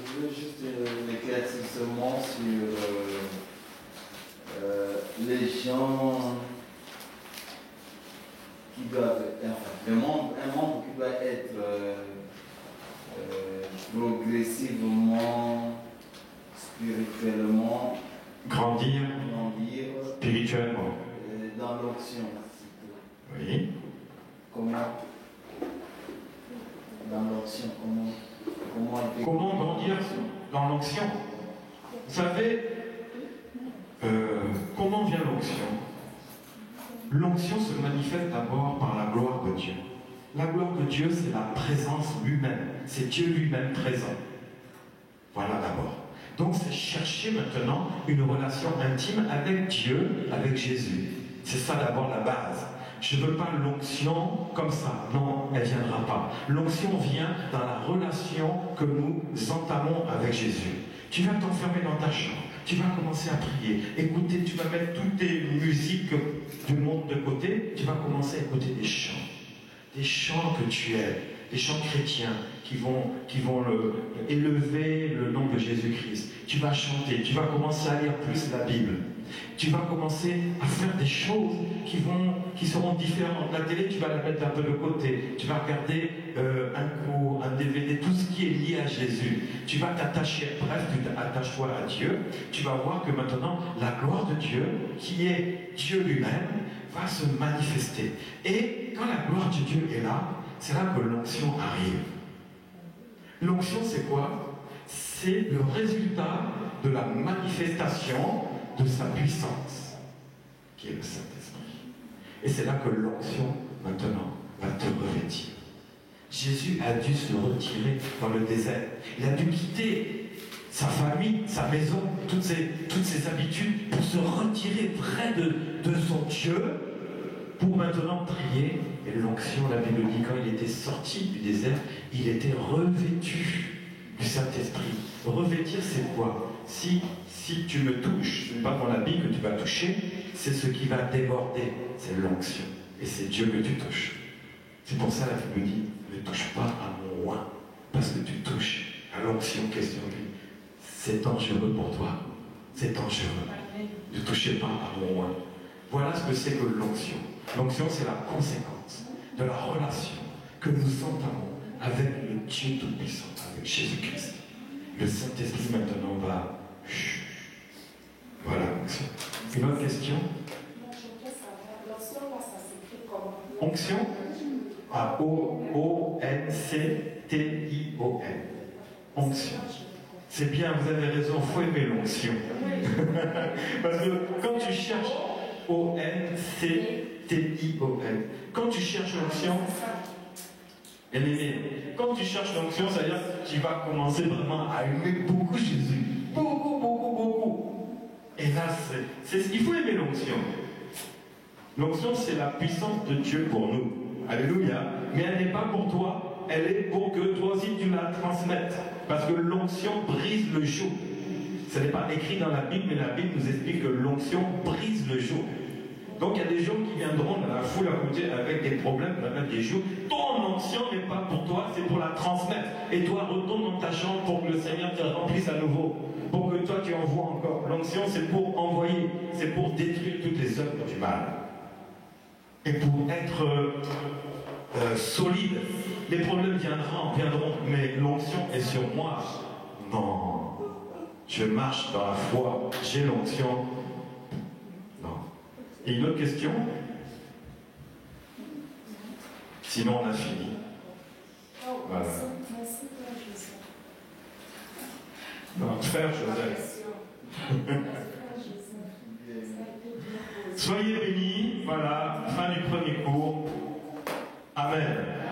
Je voulais juste un éclaircissement sur les gens l'onction. Oui. Comment, dans l'onction, Comment grandir dans l'onction? Vous savez, comment vient l'onction? L'onction se manifeste d'abord par la gloire de Dieu. La gloire de Dieu, c'est la présence lui-même. C'est Dieu lui-même présent. Voilà d'abord. Donc c'est chercher maintenant une relation intime avec Dieu, avec Jésus. C'est ça d'abord la base. Je ne veux pas l'onction comme ça. Non, elle ne viendra pas. L'onction vient dans la relation que nous entamons avec Jésus. Tu vas t'enfermer dans ta chambre. Tu vas commencer à prier. Écouter, tu vas mettre toutes tes musiques du monde de côté. Tu vas commencer à écouter des chants. Des chants que tu aimes. Des chants chrétiens qui vont élever le nom de Jésus-Christ. Tu vas chanter. Tu vas commencer à lire plus la Bible. Tu vas commencer à faire des choses qui seront différentes. La télé, tu vas la mettre un peu de côté. Tu vas regarder un cours, un DVD, tout ce qui est lié à Jésus. Tu vas t'attacher, bref, tu t'attaches-toi à Dieu. Tu vas voir que maintenant, la gloire de Dieu, qui est Dieu lui-même, va se manifester. Et quand la gloire de Dieu est là, c'est là que l'onction arrive. L'onction, c'est quoi? C'est le résultat de la manifestation de sa puissance, qui est le Saint-Esprit. Et c'est là que l'onction, maintenant, va te revêtir. Jésus a dû se retirer dans le désert. Il a dû quitter sa famille, sa maison, toutes ses habitudes, pour se retirer près de son Dieu, pour maintenant prier. Et l'onction, la Bible dit, quand il était sorti du désert, il était revêtu du Saint-Esprit. Revêtir, c'est quoi? Si tu me touches, ce n'est pas ton habit que tu vas toucher, c'est ce qui va déborder, c'est l'onction. Et c'est Dieu que tu touches. C'est pour ça la Bible dit, ne touche pas à mon oint, parce que tu touches à l'onction question de lui. C'est dangereux pour toi. C'est dangereux. Ne touchez pas à mon oint. Voilà ce que c'est que l'onction. L'onction, c'est la conséquence de la relation que nous entamons avec le Dieu Tout-Puissant, avec Jésus-Christ. Le Saint-Esprit maintenant va... Voilà l'onction. Une autre question? Onction? O-N-C-T-I-O-N. Onction. C'est bien, vous avez raison, il faut aimer l'onction. Parce que quand tu cherches O-N-C-T-I-O-N, quand tu cherches l'onction, bien aimé, quand tu cherches l'onction, c'est-à-dire que tu vas commencer vraiment à aimer beaucoup Jésus. Beaucoup, beaucoup, beaucoup. Et là, il faut aimer l'onction. L'onction, c'est la puissance de Dieu pour nous. Alléluia. Mais elle n'est pas pour toi. Elle est pour que toi aussi tu la transmettes. Parce que l'onction brise le joug. Ce n'est pas écrit dans la Bible, mais la Bible nous explique que l'onction brise le joug. Donc il y a des gens qui viendront dans la foule à côté avec des problèmes, avec des jougs. Ton onction n'est pas pour toi, c'est pour la transmettre. Et toi, retourne dans ta chambre pour que le Seigneur te remplisse à nouveau. Pour que toi, tu envoies encore. L'onction, c'est pour envoyer. C'est pour détruire toutes les œuvres du mal. Et pour être solide. Les problèmes viendront, mais l'onction est sur moi. Non. Je marche dans la foi. J'ai l'onction. Non. Et une autre question? Sinon, on a fini. Voilà. Non, frère Joseph. Soyez bénis. Voilà, fin du premier cours. Amen.